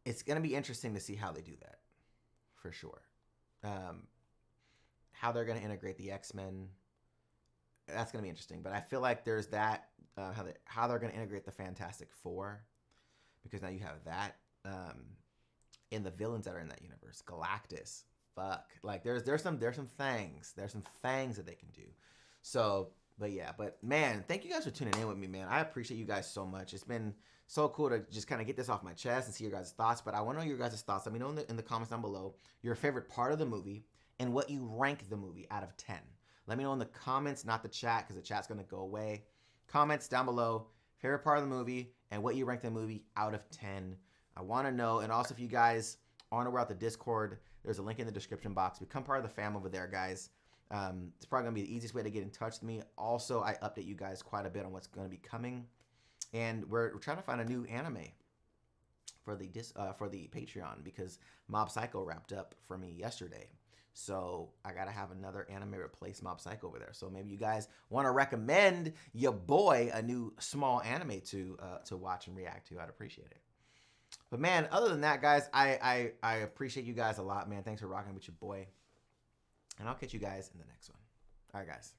it's gonna be interesting to see how they do that, for sure. Um, how they're gonna integrate the X-Men, that's gonna be interesting. But I feel like there's that how they're gonna integrate the Fantastic Four, because now you have that in the villains that are in that universe. Galactus, fuck, like there's some things that they can do. So, but yeah, but man, thank you guys for tuning in with me, man. I appreciate you guys so much. It's been so cool to just kind of get this off my chest and see your guys' thoughts. But I want to know your guys' thoughts. Let me know in the comments down below your favorite part of the movie and what you rank the movie out of 10. Let me know in the comments, not the chat, because the chat's gonna go away. Comments down below, favorite part of the movie and what you rank the movie out of 10. I want to know. And also, if you guys aren't aware of the Discord, there's a link in the description box. Become part of the fam over there, guys. It's probably gonna be the easiest way to get in touch with me. Also, I update you guys quite a bit on what's gonna be coming, and we're trying to find a new anime for the Patreon, because Mob Psycho wrapped up for me yesterday. So I gotta have another anime replace Mob Psycho over there. So maybe you guys want to recommend your boy a new small anime to watch and react to. I'd appreciate it. But man, other than that, guys, I appreciate you guys a lot, man. Thanks for rocking with your boy. And I'll catch you guys in the next one. All right, guys.